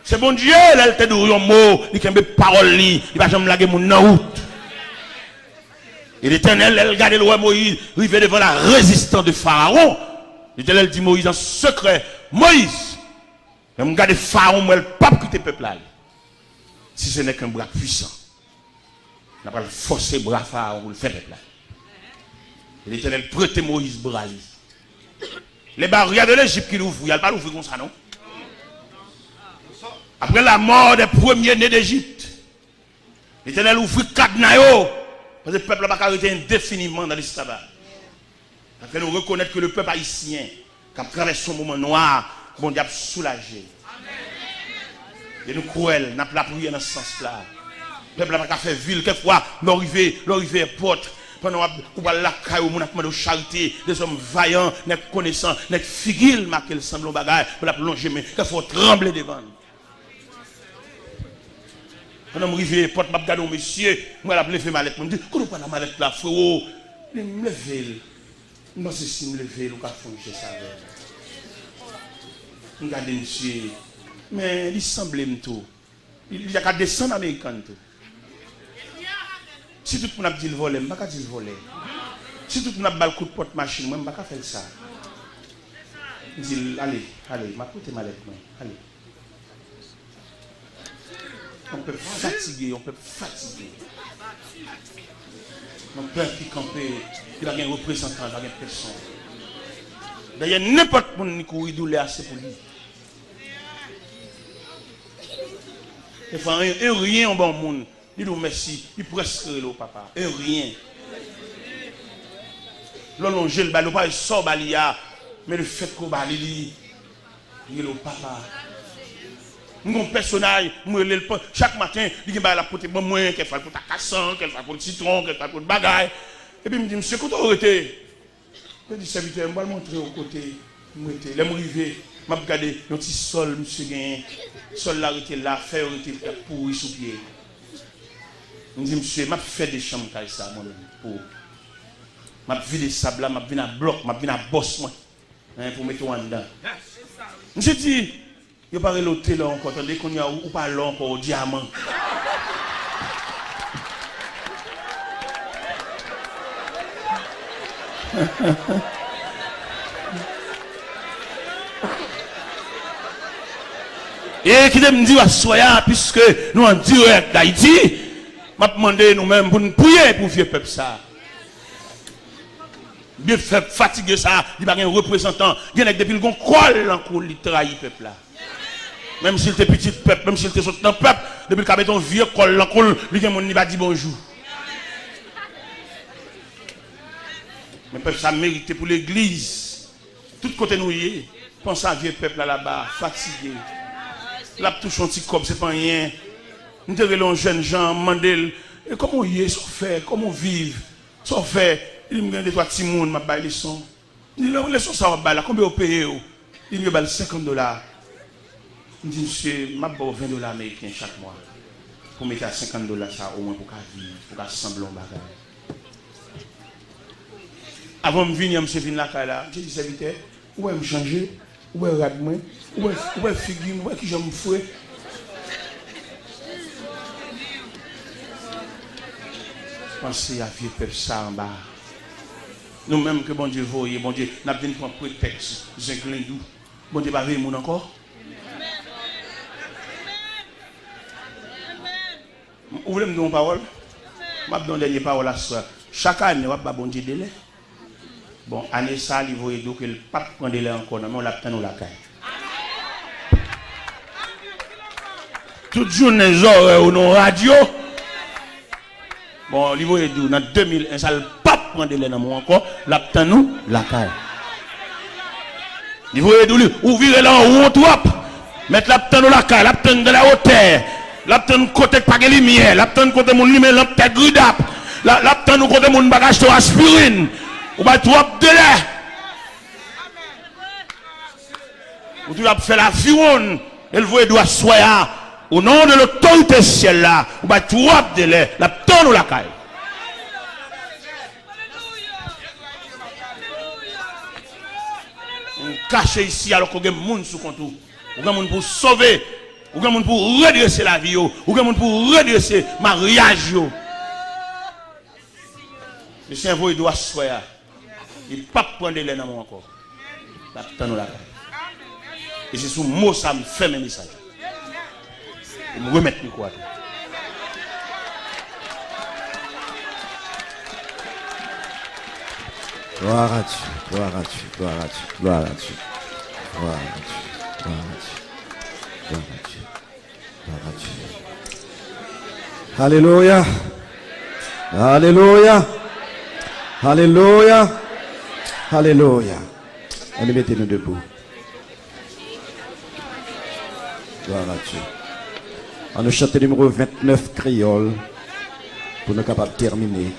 C'est bon Dieu, là, il te dit un mot, il a des paroles, il va jamais laguer mon dans la route. Et l'Éternel, elle regarde le roi Moïse, arrivé devant la résistance de Pharaon. L'Éternel dit Moïse en secret, Moïse, je regarde Pharaon, moi, le pape qui te peuple là. Si ce n'est qu'un bras puissant, on n'a pas forcer le bras Pharaon pour le faire peuple là. Et l'Éternel prête Moïse bras. Les barrières de l'Égypte qui l'ouvrent, il n'y a pas l'ouvrir comme ça, non? Après la mort des premiers nés d'Égypte, l'Éternel ouvre 4 naïos. Parce que le peuple n'a pas arrêté indéfiniment dans l'esclavage. Ça fait nous reconnaître que le peuple haïtien, qui a traversé son moment noir, bon Dieu a soulagé. Et nous cruels, n'a pas prié dans ce sens-là. Le peuple n'a pas fait ville, quelquefois, nous arrivons à porte. Pendant qu'on va la caille, on a demandé de charité, des hommes vaillants, des connaissants, des figues, marqués le semblant bagaille, pour la plonger, mais quelquefois trembler devant nous. Quand je arrive, porte m'a regardé monsieur, moi la levé mallette, me dit, comment pas la mallette là, frérot? Je me lève. Je sais si me lever, ou pas fonctionner ça. Je regarde monsieur, mais il semble tout. Il y a qu'à descendre américain tout. Si tout le monde a dit le voler, je ne vais pas dire le voler. Si tout le monde a dit le coup de porte machine, je ne vais pas faire ça. Je dis, allez, je vais porter mallette, allez. On peut fatiguer, on peut fatiguer. Mon père qui campait, il a un représentant, il a une personne. D'ailleurs, n'importe qui courir douleur assez pour lui. Il faut un rien au bon monde. Il dit merci, il presque le papa. Un rien. L'on le bal, pas il sort balia, mais le fait qu'on balie, il est le papa. Mon personnage, chaque matin, il dit la pote moi, qu'elle fait pour ta cassan, qu'elle fait pour le citron, qu'elle fait pour le bagaille. Et puis il me dit, monsieur, quand on était, je dis, serviteur, je vais le montrer au côté. Je vais arriver, je vais regarder un petit sol, monsieur, sol là, était là, fer était pourri sous pied. Je dis, monsieur, je fais des chambres comme ça, pour. Je vais vider sable là, je vais à bloc, je vais à boss, moi, pour mettre en dedans. Je dis, il n'y a pas de l'hôtel là encore, attendez qu'on y a ou pas là encore au diamant. Et qui me dit, soyez, puisque nous en direct d'Haïti, m'a demandé nous-mêmes pour nous prier pour vieux peuple ça. Bien fait fatiguer ça, il n'y a pas un représentant, il y a depuis le gon colle encore il trahit peuple là. Même s'il était petit peuple, même s'il était sorti dans le peuple, depuis qu'il a ton vieux col encore, il y a mon n'y pas dit bonjour. Mais peuple ça mérite pour l'église. Tout côté nous y est. Pense à vieux peuple là-bas, fatigué. Là touche un petit corps, c'est pas rien. Nous te relons jeunes gens, mandel, comment y est, ça fait, comment vivre, ça fait. Il me dit, toi, Timon, m'a baillé les sons. Il dit, laisse ça, là, combien vous payez? Il me dit, $50. Il dit, monsieur, m'a baillé $20 américains chaque mois. Pour mettre à $50 ça, au moins pour qu'à vivre, pour qu'à sembler un bagage. Avant de venir, monsieur vient là, j'ai dit, serviteur, où est-ce que je change? Où est-ce que je où est-ce figure? Où est-ce que je me fouet? Pensez à vivre peuple ça en bas. Nous-mêmes que bon Dieu voyez, bon Dieu, nous avons un prétexte, nous bon Dieu va veiller mon encore. Vous voulez me donner une parole? Je vais vous donner une dernière parole à soi. Chaque année, on va bon Dieu délai. Bon, année ça, il faut que le pape prenne délai encore, mais on l'a nous la caille. Toute journée, genre, ou non radio. Bon, il faut que dans 2001, ça le pape prend délai dans mon encore, l'aptan nous la caille. Il faut que ouvrir là en haut, trop. Mettre l'aptan nous la caille, l'aptan de la hauteur. L'aptan côté pas de lumière, l'aptan côté mon lumière, l'aptan gridap. L'aptan nous côté mon bagage de aspirine. Ou pas trop délai. Ou tu vas faire la fione, elle voit doit soya au nom de l'autorité ciel là. Ou pas trop délai, l'aptan nous la caille. On cache ici alors qu'on a des gens sous compte. On a des gens pour sauver. On a des gens pour redresser la vie. On a des gens pour redresser le mariage. Le cerveau il doit se faire. Il ne peut pas prendre les noms encore. Et c'est sous mot ça me fait mes messages. Il me remet le quoi. Gloire à Dieu, gloire à Dieu, gloire à Dieu, gloire à Dieu, gloire à Dieu, gloire à Dieu, gloire à Dieu, gloire à Dieu. Alléluia, alléluia, alléluia, alléluia. Allez, mettez-nous debout. Gloire à Dieu. On nous chante le numéro 29 créole pour nous capables de terminer.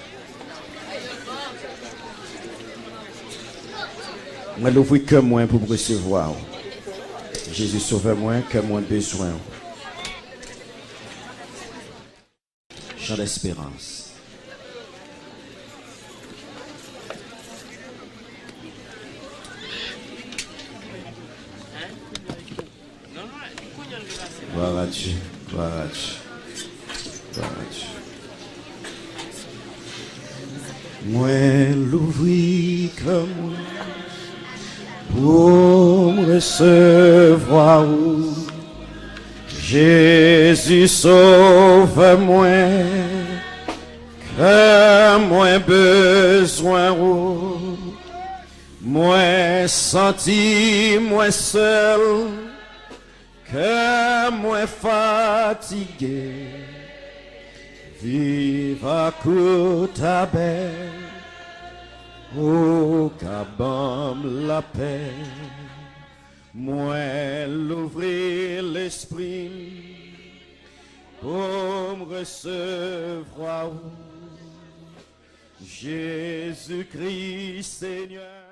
Moi, l'ouvrir que moi pour me recevoir. Jésus sauve moi, que moi besoin. Chant d'espérance. Gloire à Dieu, gloire à Dieu, gloire à Dieu. Moi, l'ouvrir que moi. Pour me recevoir, Jésus sauve-moi, que moi besoin, moi senti, moi seul, que moi fatigué, vive à coup ta belle. Oh, qu'abâme la paix, moi l'ouvrir l'esprit pour me recevoir. Jésus-Christ Seigneur.